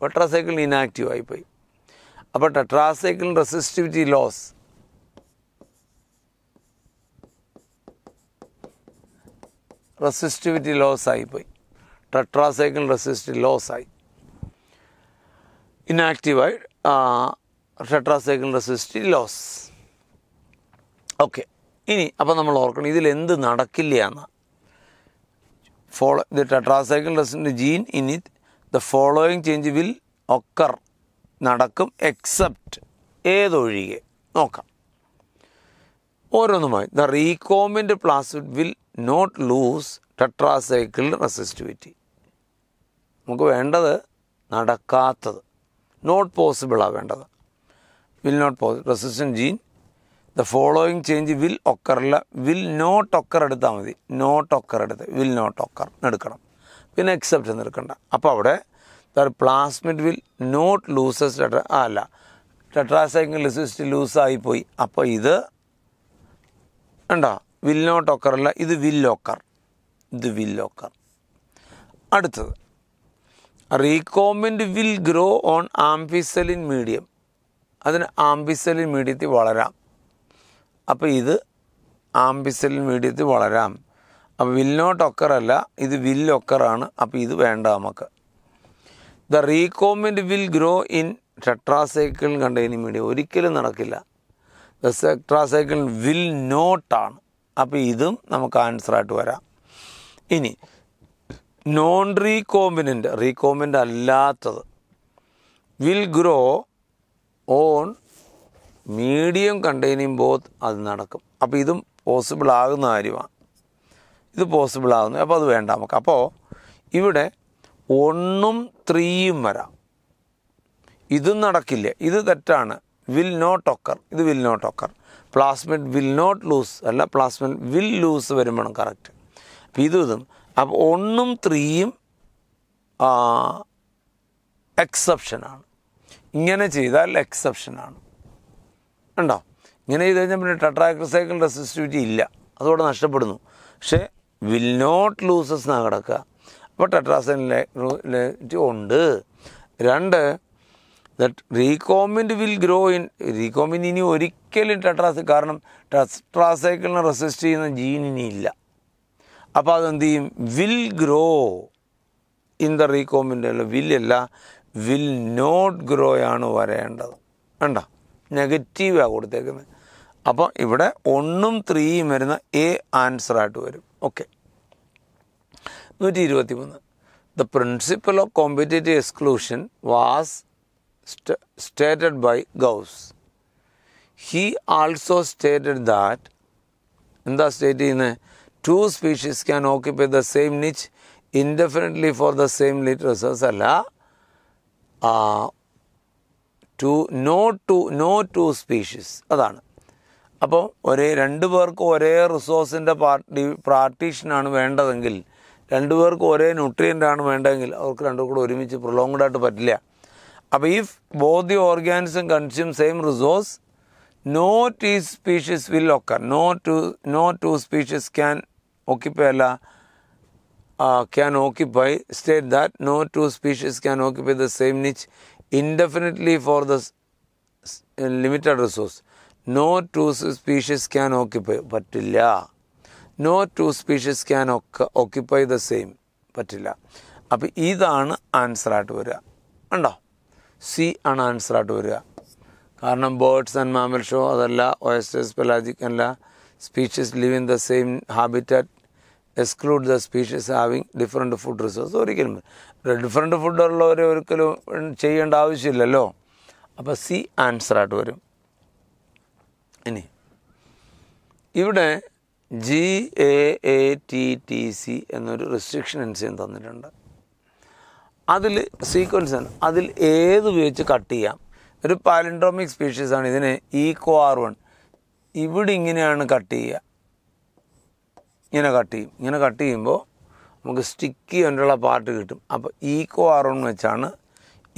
ടെട്രാസൈക്ലിൻ ഇനാക്റ്റീവായി പോയി. അപ്പോൾ ടെട്രാസൈക്ലിൻ റെസിസ്റ്റിവിറ്റി ലോസ് ആയിപ്പോയി. ടെട്രാസൈക്ലിൻ റെസിസ്റ്റിവിറ്റി ലോസ് ആയി, ഇനാക്റ്റീവായി ടെട്രാസൈക്ലിൻ റെസിസ്റ്റിവിറ്റി ലോസ്. ഓക്കെ, ഇനി അപ്പോൾ നമ്മൾ ഓർക്കണം ഇതിലെന്ത് നടക്കില്ല എന്ന്. the tetracycle resistant gene in it, the following change will occur. നടക്കും എക്സെപ്റ്റ് ഏതൊഴികെ. നോക്കാം ഓരോന്നുമായി. The recombinant plasmid will not lose tetracycline resistivity. നമുക്ക് വേണ്ടത് നടക്കാത്തത്, നോട്ട് പോസിബിളാണ് വേണ്ടത്. Will not possible resistant gene the following change will ഒക്കറില്ല. വിൽ നോട്ട് ഒക്കർ എടുത്താൽ മതി, നോട്ട് ഒക്കർ എടുത്ത് വിൽ നോട്ട് ഒക്കർ എടുക്കണം, പിന്നെ എക്സെപ്റ്റ് എന്ന് എടുക്കണ്ട. അപ്പോൾ അവിടെ പ്ലാസ്മിഡ് വിൽ നോട്ട് ലൂസസ് അല്ല ടെട്രാസൈക്കിൾ റെസിസ്റ്റ് ലൂസായിപ്പോയി. അപ്പോൾ ഇത് ഉണ്ടോ വിൽ നോട്ട് ഒക്കറല്ല, ഇത് വിൽ ഒക്കർ, ഇത് വിൽ ഒക്കർ. അടുത്തത് റീകോംബിൻ്റ് വിൽ ഗ്രോ ഓൺ ആംഫിസലിൻ മീഡിയം. അതിന് ആംഫിസലിൻ മീഡിയത്തിൽ വളരാം. അപ്പോൾ ഇത് ആംഫിസലിൻ മീഡിയത്തിൽ വളരാം. അപ്പോൾ വിൽ നോട്ട് ഒക്കറല്ല, ഇത് വിൽ ഒക്കറാണ്. അപ്പോൾ ഇത് വേണ്ട നമുക്ക്. The recombinant will grow in tetracycline containing medium. ഒരിക്കലും നടക്കില്ല. ദ ടെട്രാസൈക്കിൾ വിൽ നോട്ടാണ്. അപ്പോൾ ഇതും നമുക്ക് ആൻസറായിട്ട് വരാം. ഇനി നോൺ റീകോംബിനൻ്റ്, റീകോംബിൻ്റ് അല്ലാത്തത് will grow on medium containing both, അത് നടക്കും. അപ്പോൾ ഇതും പോസിബിൾ ആകുന്ന കാര്യമാണ്, ഇത് പോസിബിൾ ആകുന്നു. അപ്പോൾ അത് വേണ്ട നമുക്ക്. അപ്പോൾ ഇവിടെ 1ഉം 3ഉം വരാം. ഇതും നടക്കില്ല, ഇത് തെറ്റാണ്. വിൽ നോട്ട് ഒക്കർ, ഇത് will not occur. Plasmid will not lose അല്ല, പ്ലാസ്മിഡ് വിൽ ലൂസ് വരുമ്പോഴാണ് കറക്റ്റ്. അപ്പോൾ ഇതും. അപ്പോൾ 1ഉം 3ഉം എക്സെപ്ഷനാണ്. ഇങ്ങനെ ചെയ്താൽ എക്സെപ്ഷനാണ്. ഉണ്ടോ? ഇങ്ങനെ ചെയ്ത് കഴിഞ്ഞാൽ പിന്നെ ടെട്രാസൈക്കിൾ റെസിസ്റ്റിവിറ്റി ഇല്ല, അതോടെ നഷ്ടപ്പെടുന്നു. പക്ഷേ വിൽ നോട്ട് ലൂസസ് എന്നാണ് കിടക്കുക. അപ്പോൾ ടെട്രാസൈക്കിളിറ്റി ഉണ്ട്. 2 ദറ്റ് റീകോംബിൻ്റ് വിൽ ഗ്രോ ഇൻ, റീകോംബിൻ്റ് ഇനി ഒരിക്കലും കാരണം ടെട്രാസൈക്കിളിനെ റെസിസ്റ്റ് ചെയ്യുന്ന ജീൻ ഇനി ഇല്ല. അപ്പോൾ അതെന്ത് ചെയ്യും? വിൽ ഗ്രോ ഇൻ ദ റീകോംബിൻ്റ് അല്ല, വില്ലല്ല, വിൽ നോട്ട് ഗ്രോയാണ് വരേണ്ടത്. ഉണ്ടോ? നെഗറ്റീവാണ് കൊടുത്തേക്കുന്നത്. അപ്പോൾ ഇവിടെ 1ഉം 3യും വരുന്ന എ ആൻസറായിട്ട് വരും. Okay. 123. The principle of competitive exclusion was stated by Gauss. He also stated that, എന്താ സ്റ്റേറ്റ് ചെയ്യുന്നത്, 2 species can occupy the same niche indefinitely for the same lit resource. അല്ല, no two species. അതാണ്. അപ്പോൾ രണ്ട് പേർക്ക് ഒരേ റിസോഴ്സിൻ്റെ പാർട്ടീഷനാണ് വേണ്ടതെങ്കിൽ, രണ്ടു പേർക്ക് ഒരേ ന്യൂട്രിയൻ്റാണ് വേണ്ടതെങ്കിൽ അവർക്ക് രണ്ടും കൂടെ ഒരുമിച്ച് പ്രൊലോങ്ഡായിട്ട് പറ്റില്ല. അപ്പോൾ if both the organism consume same resource, no two species will occur. No two species can occupy, state that no two species can occupy the same niche indefinitely for the limited resource. No two species can occupy, പറ്റില്ല. No two species can occupy the same, പറ്റില്ല. അപ്പോൾ ഇതാണ് ആൻസറായിട്ട് വരിക. ഉണ്ടോ? C ആണ് ആൻസറായിട്ട് വരിക. കാരണം ബേർഡ്സ് ആൻഡ് മാമൽ ഷോ അതല്ല, ഓയസ്റ്റേഴ്സ് പെലാജിക് അല്ല, species live in the same habitat exclude the species having different food resource. ഒരിക്കലും ഡിഫറെൻറ്റ് ഫുഡുള്ളവരെ ഒരിക്കലും ചെയ്യേണ്ട ആവശ്യമില്ലല്ലോ. അപ്പോൾ സി ആൻസറായിട്ട് വരും. ഇനി ഇവിടെ GAATTC എന്നൊരു റിസ്ട്രിക്ഷൻ എൻസൈം തന്നിട്ടുണ്ട്. അതിൽ സീക്വൻസ് ആണ്, അതിൽ ഏത് ഉപയോഗിച്ച് കട്ട് ചെയ്യാം. ഒരു പാലിൻഡ്രോമിക് സ്പീഷീസാണ്. ഇതിനെ EcoR1 ഇവിടെ ഇങ്ങനെയാണ് കട്ട് ചെയ്യുക. ഇങ്ങനെ കട്ട് ചെയ്യും. ഇങ്ങനെ കട്ട് ചെയ്യുമ്പോൾ നമുക്ക് സ്റ്റിക്കി കൊണ്ടുള്ള പാർട്ട് കിട്ടും. അപ്പോൾ EcoR1 വെച്ചാണ്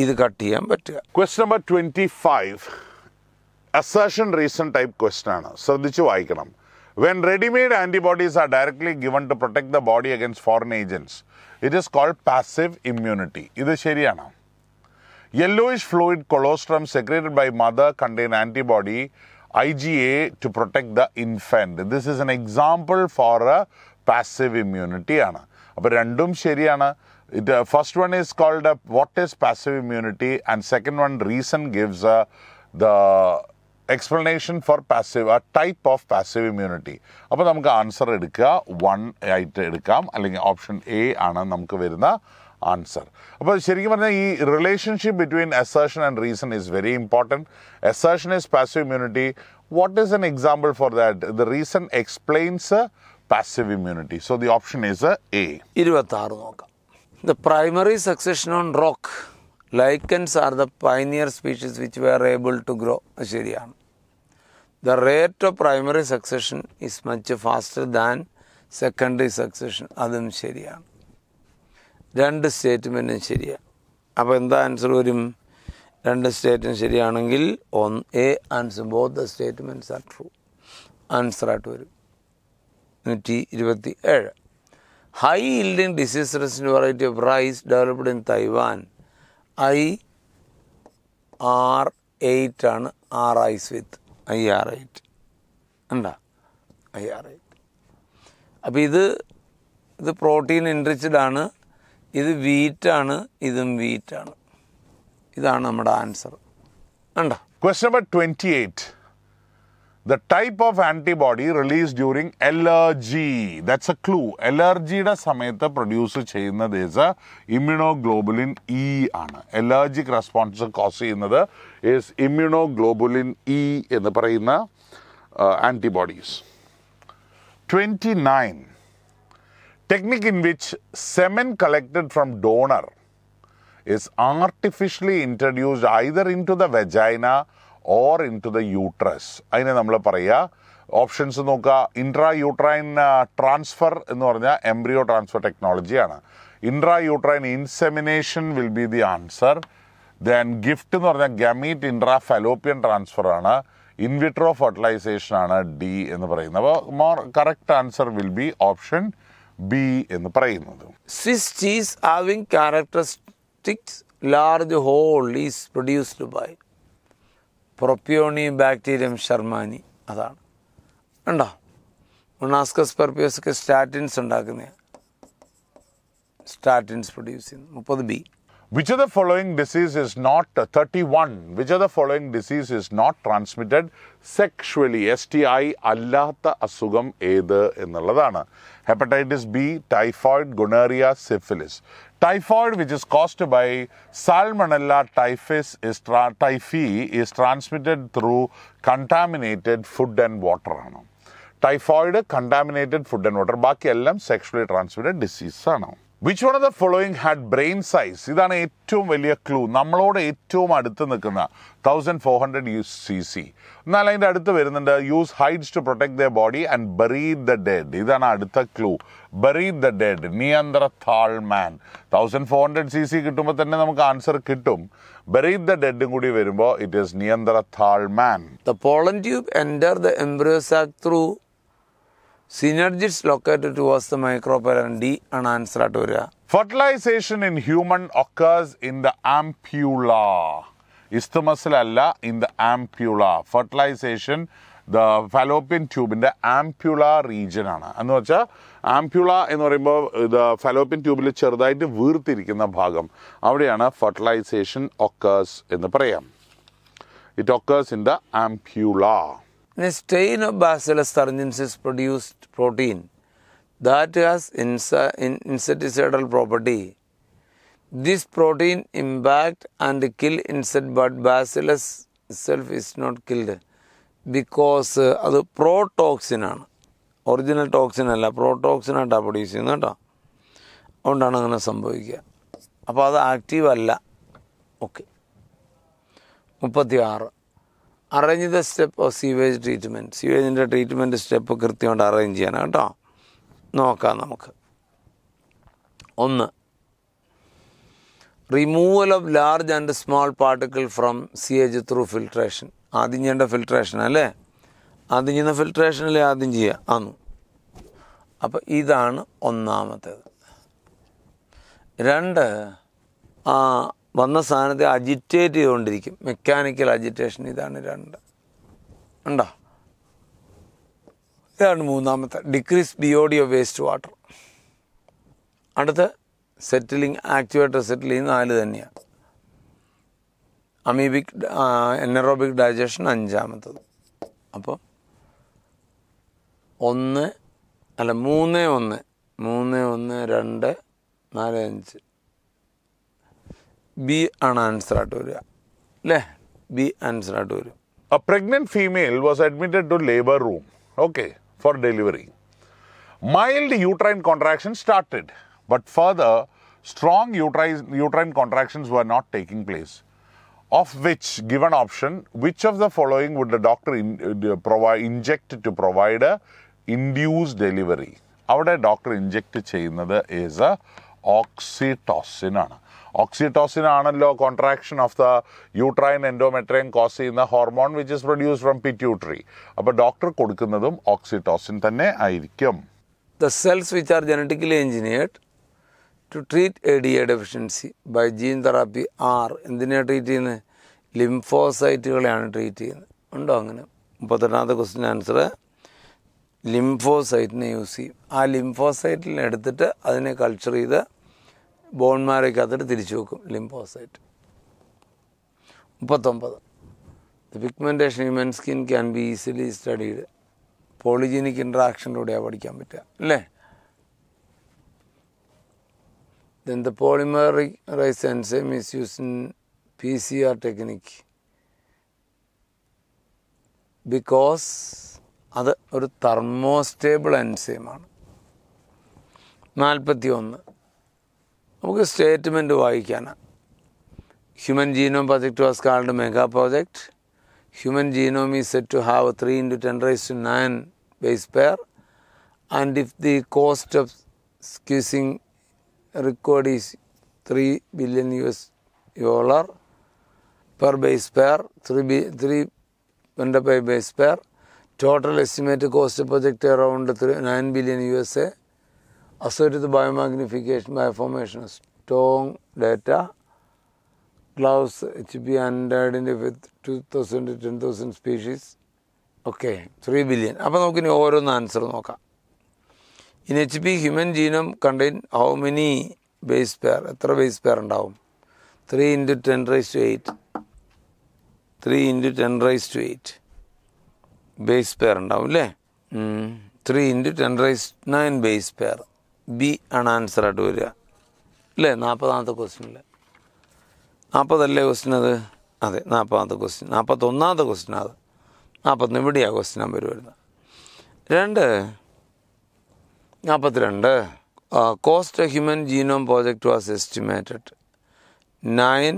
ഇത് കട്ട് ചെയ്യാൻ പറ്റുക. Question number 25 assertion reason type question ആണ്. ശ്രദ്ധിച്ച് വായിക്കണം. When ready-made antibodies are directly given to protect the body against foreign agents, it is called passive immunity. ഇത് ശരിയാണ്. Yellowish fluid colostrum secreted by mother contain antibody IgA to protect the infant. This is an example for a passive immunity ആണ്. അപ്പോൾ രണ്ടും ശരിയാണ്. First one is called what is passive immunity, and second one reason gives the explanation for passive, a type of passive immunity. അപ്പോൾ നമുക്ക് answer എടുക്കുക 1 ആയിട്ട് എടുക്കാം, അല്ലെങ്കിൽ ഓപ്ഷൻ എ ആണ് നമുക്ക് വരുന്ന ആൻസർ. അപ്പോൾ ശരിക്കും പറഞ്ഞാൽ ഈ relationship between assertion and reason is very important. Assertion is passive immunity. What is an example for that? The reason explains passive immunity. So the option is A. 26 നോക്കാം. The primary succession on rock lichens are the pioneer species which were able to grow. ശരിയാണ്. The rate of primary succession is much faster than secondary succession. അതും ശരിയാണ്. രണ്ട് സ്റ്റേറ്റ്മെൻറ്റും ശരിയാണ്. അപ്പോൾ എന്താ answer വരും? രണ്ട് സ്റ്റേറ്റ്മെൻറ്റ് ശരിയാണെങ്കിൽ A answer. Both the statements are true. ആൻസറായിട്ട് വരും. 127 high yielding disease resistant variety of rice developed in Taiwan. IR8 ആണ്. RIs with IR8 ഉണ്ടാ IR8. അപ്പോൾ ഇത് പ്രോട്ടീൻ എൻറിച്ച്ഡ് ആണ്. ഇത് വീറ്റാണ്. ഇതും വീറ്റാണ്. ഇതാണ് നമ്മുടെ ആൻസർ. ഉണ്ടോ? Question number 28 the type of antibody released during allergy. That's a clue. അലർജിയുടെ സമയത്ത് പ്രൊഡ്യൂസ് ചെയ്യുന്നത് ഈസ് ഇമ്മ്യൂണോഗ്ലോബുലിൻ ഇ ആണ്. അലർജിക് റെസ്പോൺസ് കോസ് ചെയ്യുന്നത് ഈസ് ഇമ്മ്യൂണോഗ്ലോബുലിൻ ഇ എന്ന് പറയുന്ന antibodies. 29 technique in which semen collected from donor is artificially introduced either into the vagina or into the uterus. അതിനെ നമ്മൾ പറയുക, options നോക്കുക. ഇൻട്രാ യൂട്രൈൻ ട്രാൻസ്ഫർ എന്ന് പറഞ്ഞാൽ എംബ്രിയോ ട്രാൻസ്ഫർ ടെക്നോളജിയാണ്. Intra uterine insemination will be the answer. Then GIFT എന്ന് പറഞ്ഞാൽ gamete intra fallopian transfer ആണ്. ഇൻവിട്രോ ഫെർട്ടിലൈസേഷൻ ആണ് ഡി എന്ന് പറയുന്നത്. അപ്പോൾ more correct answer will be option B എന്ന് പറയുന്നത്. Swiss cheese having characteristics large hole is produced by Propionibacterium shermani. അതാണ്. ഉണ്ടോ? മൊണാസ്കസ് പെർപ്പിയസ് ഒക്കെ സ്റ്റാറ്റിൻസ് ഉണ്ടാക്കുന്ന സ്റ്റാറ്റിൻസ് പ്രൊഡ്യൂസ് ചെയ്യുന്നു. 30 B. Which of the following disease is not 31? Which of the following disease is not transmitted sexually? STI അല്ലാത്ത അസുഖം ഏത് എന്നുള്ളതാണ്. Hepatitis B, typhoid, gonorrhoea, syphilis. Typhoid, which is caused by Salmonella typhi, is transmitted through contaminated food and water. Typhoid, contaminated food and water. ബാക്കി എല്ലാം sexually transmitted disease ആണ്. Which one of the following had brain size? ഇതാണ് ഏറ്റവും വലിയ clue. നമ്മളോട് ഏറ്റവും അടുത്ത് നിൽക്കുന്ന 1400 cc. എന്നാൽ അതിൻ്റെ അടുത്ത് വരുന്നുണ്ട് use hides to protect the body and buried the dead. ഇതാണ് അടുത്ത clue. Buried the dead. Neanderthal man. 1400 cc കിട്ടുമ്പോൾ തന്നെ നമുക്ക് ആൻസർ കിട്ടും. ബറീഡ് ദ ഡെഡും കൂടി വരുമ്പോൾ it is Neanderthal man. The pollen tube enter the embryo sac through synergids located towards the micropylon. D ആണ് ആൻസർ ആയിട്ട് വരിക. Fertilization in human occurs in the ampulla. ഇസ്തമസിലല്ല, in the ampulla. Fertilization the fallopian ട്യൂബിൻ്റെ ampulla region ആണ്. എന്ന് വെച്ചാൽ ആംപ്യുല എന്ന് പറയുമ്പോൾ ഇത് ഫാലോപ്പിയൻ ട്യൂബിൽ ചെറുതായിട്ട് വീർത്തിരിക്കുന്ന ഭാഗം, അവിടെയാണ് ഫെർട്ടിലൈസേഷൻ ഒക്കേഴ്സ് എന്ന് പറയാം. It occurs in the ampulla. In a strain of Bacillus thuringiensis produced protein that has insecticidal property. This protein impact and kill insect, but Bacillus itself is not killed because അത് പ്രോടോക്സിൻ ആണ്. Original toxin അല്ല, പ്രോടോക്സിൻ ആയിട്ടാണ് produce ചെയ്യുന്നത് കേട്ടോ. അതുകൊണ്ടാണ് അങ്ങനെ സംഭവിക്കുക. അപ്പോൾ അത് ആക്റ്റീവ് അല്ല. Okay. 36. Arrange the step of sewage treatment. സീവേജിൻ്റെ ട്രീറ്റ്മെൻറ്റ് സ്റ്റെപ്പ് കൃത്യമായിട്ട് അറേഞ്ച് ചെയ്യണം കേട്ടോ. നോക്കാം നമുക്ക്. 1. Removal of large and small particle from sewage through filtration. ആദ്യം ചെയ്യേണ്ട ഫിൽട്രേഷൻ അല്ലേ? ആദ്യം ചെയ്യുന്ന ഫിൽട്രേഷനല്ലേ ആദ്യം ചെയ്യുക ആന്നു. അപ്പോൾ ഇതാണ് ഒന്നാമത്തേത്. 2. വന്ന സാധനത്തെ അജിറ്റേറ്റ് ചെയ്തുകൊണ്ടിരിക്കും. Mechanical agitation. ഇതാണ് 2. ഉണ്ടോ? ഇതാണ് 3. Decrease BOD of waste water. അടുത്ത് സെറ്റിലിംഗ്, ആക്ടിവേറ്റർ സെറ്റിൽ ചെയ്യുന്ന 4 തന്നെയാണ്. Amoebic anaerobic digestion 5. അപ്പോൾ 3 1 2 4 5 ബി ആണ് ആൻസർ ആയിട്ട് വരിക അല്ലേ? ബി ആൻസർ ആയിട്ട് വരും. A pregnant female was admitted to labor room, okay, for delivery. Mild uterine contractions started, but further strong uterine contractions were not taking place. Of which, given option, which of the following would the doctor inject to provide a induced delivery? അവിടെ doctor inject ചെയ്യുന്നത് is oxytocin ആണ്. Oxytocin ആണല്ലോ contraction of the uterine endometrium cause ചെയ്യുന്ന hormone which is produce from pituitary. അപ്പോൾ doctor കൊടുക്കുന്നതും oxytocin തന്നെ ആയിരിക്കും. The cells which are genetically engineered to treat ADA deficiency by gene therapy are എന്തിനാണ് treat ചെയ്യുന്നത്? ലിംഫോസൈറ്റുകളെയാണ് treat ചെയ്യുന്നത്. ഉണ്ടോ അങ്ങനെ? 38ാമത്തെ ക്വസ്റ്റ്യൻ ആൻസർ ലിംഫോസൈറ്റിനെ യൂസ് ചെയ്യും. ആ ലിംഫോസൈറ്റിനെ എടുത്തിട്ട് അതിനെ കൾച്ചർ ചെയ്ത് ബോൺമാരയ്ക്കകത്തിട്ട് തിരിച്ചു വെക്കും lymphocyte. 39. The pigmentation in human skin can be easily studied. Polygenic ഇൻട്രാക്ഷനിലൂടെയാണ് പഠിക്കാൻ പറ്റുക അല്ലേ? Then the polymerase enzyme is used in PCR technique because അത് ഒരു തെർമോസ്റ്റേബിൾ എൻസൈമാണ്. 41. നമുക്ക് സ്റ്റേറ്റ്മെൻറ്റ് വായിക്കാനാണ്. Human genome project was called mega project. Human genome is set to have 3 × 10⁹ base pair, and if the cost of sequencing required is $3 billion per base pair, 3 by base pair, total estimated cost of project around $9 billion associated with biomagnification, bioformation of strong data, gloves HB and identified 2,000 to 10,000 species. Okay, 3 billion. അപ്പോൾ നമുക്കിനി ഓരോന്ന് answer നോക്കാം. In HP human genome contain how many base pair? എത്ര base pair ഉണ്ടാവും? 3 into 10 raised to 8. 3 into 10 raised to 8. Base pair ഉണ്ടാവും അല്ലേ? 3 into 10 raised 9 base pair. B ആണ് ആൻസറായിട്ട് വരിക അല്ലേ? 40ാമത്തെ ക്വസ്റ്റ്യനിൽ 40 ക്വസ്റ്റ്യൻ അത്? അതെ, 40ാമത്തെ ക്വസ്റ്റ്യൻ. 41ാമത്തെ ക്വസ്റ്റ്യൻ അത്. 40 ഇവിടെയാണ് ക്വസ്റ്റ്യൻ നമ്പർ വരുന്നത്. 42. Cost of human genome project was estimated $9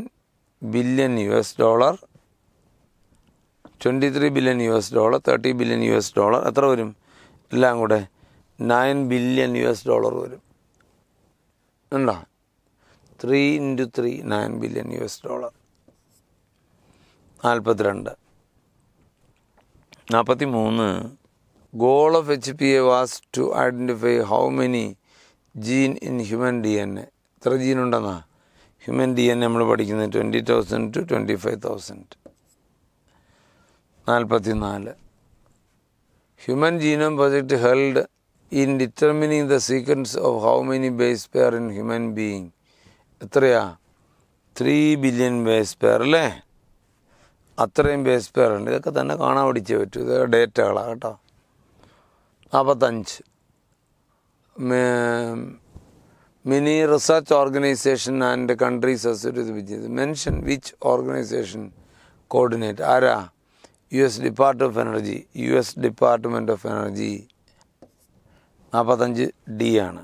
billion, $23 billion, $30 billion. എത്ര വരും? എല്ലാം കൂടെ $9 billion വരും. ഉണ്ടോ? 3 into 3 $9 billion. 42. 43. Goal of HPA was to identify how many gene in human DNA. എത്ര ജീൻ ഉണ്ടെന്നാ ഹ്യൂമൻ DNA നമ്മൾ പഠിക്കുന്നത്? 20,000 to 25,000. 44. Human Genome Project held in determining the sequence of how many base pair in human being. എത്രയാ? 3 billion base pair അല്ലേ? അത്രയും base pair ഉണ്ട്. ഇതൊക്കെ തന്നെ കാണാൻ പഠിച്ചേ പറ്റൂ. ഇത് ഡേറ്റകളാണ് കേട്ടോ. 45. Many research organization and countries associated with it. Mention which organization coordinate. ആരാ? US Department of Energy. US Department of Energy. 45 D ആണ്.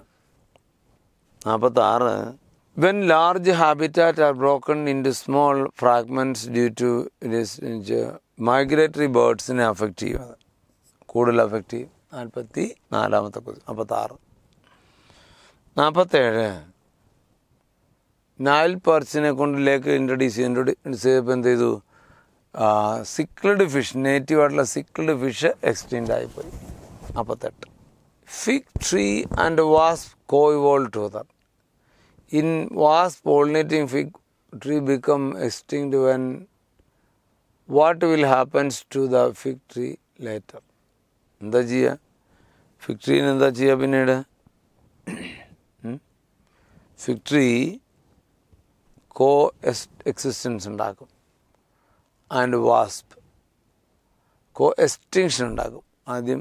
46. When large habitat are broken into small fragments due to migratory birds affect ചെയ്യുന്നത്. കൂടുതൽ affect ചെയ്യും. 44ാമത്തെ question. 46. 47. Nile പെർച്ചിനെ കൊണ്ട് ലേക്ക് introduce ചെയ്തപ്പോൾ എന്ത് ചെയ്തു? Cichlid fish, നേറ്റീവായിട്ടുള്ള സിക്കിൾഡ് ഫിഷ് എക്സ്റ്റെൻഡ് ആയിപ്പോയി. 48. Fig tree and wasp co-evolved together. In wasp pollinating fig tree become extinct when what will happens to the fig tree later? എന്താ ചെയ്യുക? Fig ട്രീന് എന്താ ചെയ്യുക പിന്നീട്? ഫിഗ് ട്രീ എക്സിസ്റ്റൻസ് ഉണ്ടാക്കും. And വാസ്പ് extinction ഉണ്ടാക്കും. ആദ്യം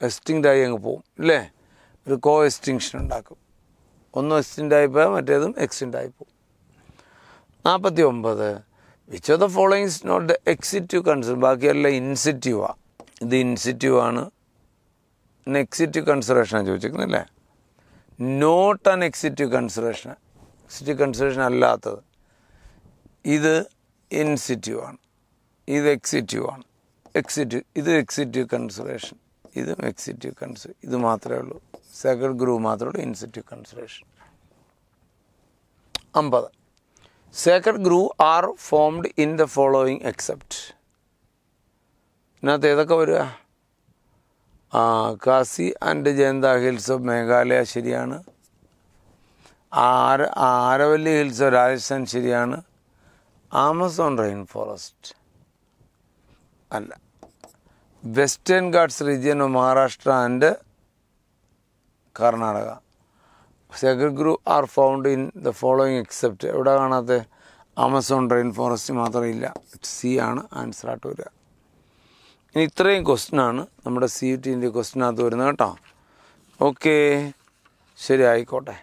എക്സ്റ്റിങ്ക്റ്റായി അങ്ങ് പോവും അല്ലേ? ഒരു എക്സ്റ്റിങ്ഷൻ ഉണ്ടാക്കും. ഒന്നും എക്സ്റ്റെൻഡ് ആയിപ്പോയാൽ മറ്റേതും എക്സ്റ്റെൻഡ് ആയിപ്പോവും. 49. Which of the following is not the ex situ consider. ബാക്കിയെല്ലാം ഇൻസിറ്റീവാണ്. ഇത് ഇൻസിറ്റീവാണ്. എക്സിറ്റീവ് കൺസിഡറേഷനാണ് ചോദിച്ചിരിക്കുന്നില്ലേ? Not an ex situ consideration. Ex situ consideration അല്ലാത്തത്. ഇത് ഇൻസിറ്റീവാണ്. ഇത് എക്സിറ്റീവാണ്. ഇത് എക്സിറ്റീവ് കൺസിഡറേഷൻ. ഇതും എക്സിറ്റീവ് കൺസിഡർ. ഇത് മാത്രമേ ഉള്ളൂ. സെക്കൻഡ് ഗ്രൂപ്പ് മാത്രമേ ഉള്ളൂ in situ consideration. 50. Second group are formed in the following except. ഇതിനകത്ത് ഏതൊക്കെ വരിക? Khasi and Jaintia hills of Meghalaya ശരിയാണ്. ആരവല്ലി ഹിൽസ് ഓഫ് രാജസ്ഥാൻ ശരിയാണ്. ആമസോൺ റെയിൻ ഫോറസ്റ്റ് അല്ല. Western Ghats region of Maharashtra and Karnataka. Second group are found in the following except. എവിടെ കാണാത്ത? ആമസോൺ റെയിൻ ഫോറസ്റ്റ് മാത്രമില്ല. C ആണ് ആൻസറായിട്ട് വരിക. ഇനി ഇത്രയും ക്വസ്റ്റ്യനാണ് നമ്മുടെ CUT ക്വസ്റ്റ്യനകത്ത് വരുന്നത് കേട്ടോ. ഓക്കെ, ശരി, ആയിക്കോട്ടെ.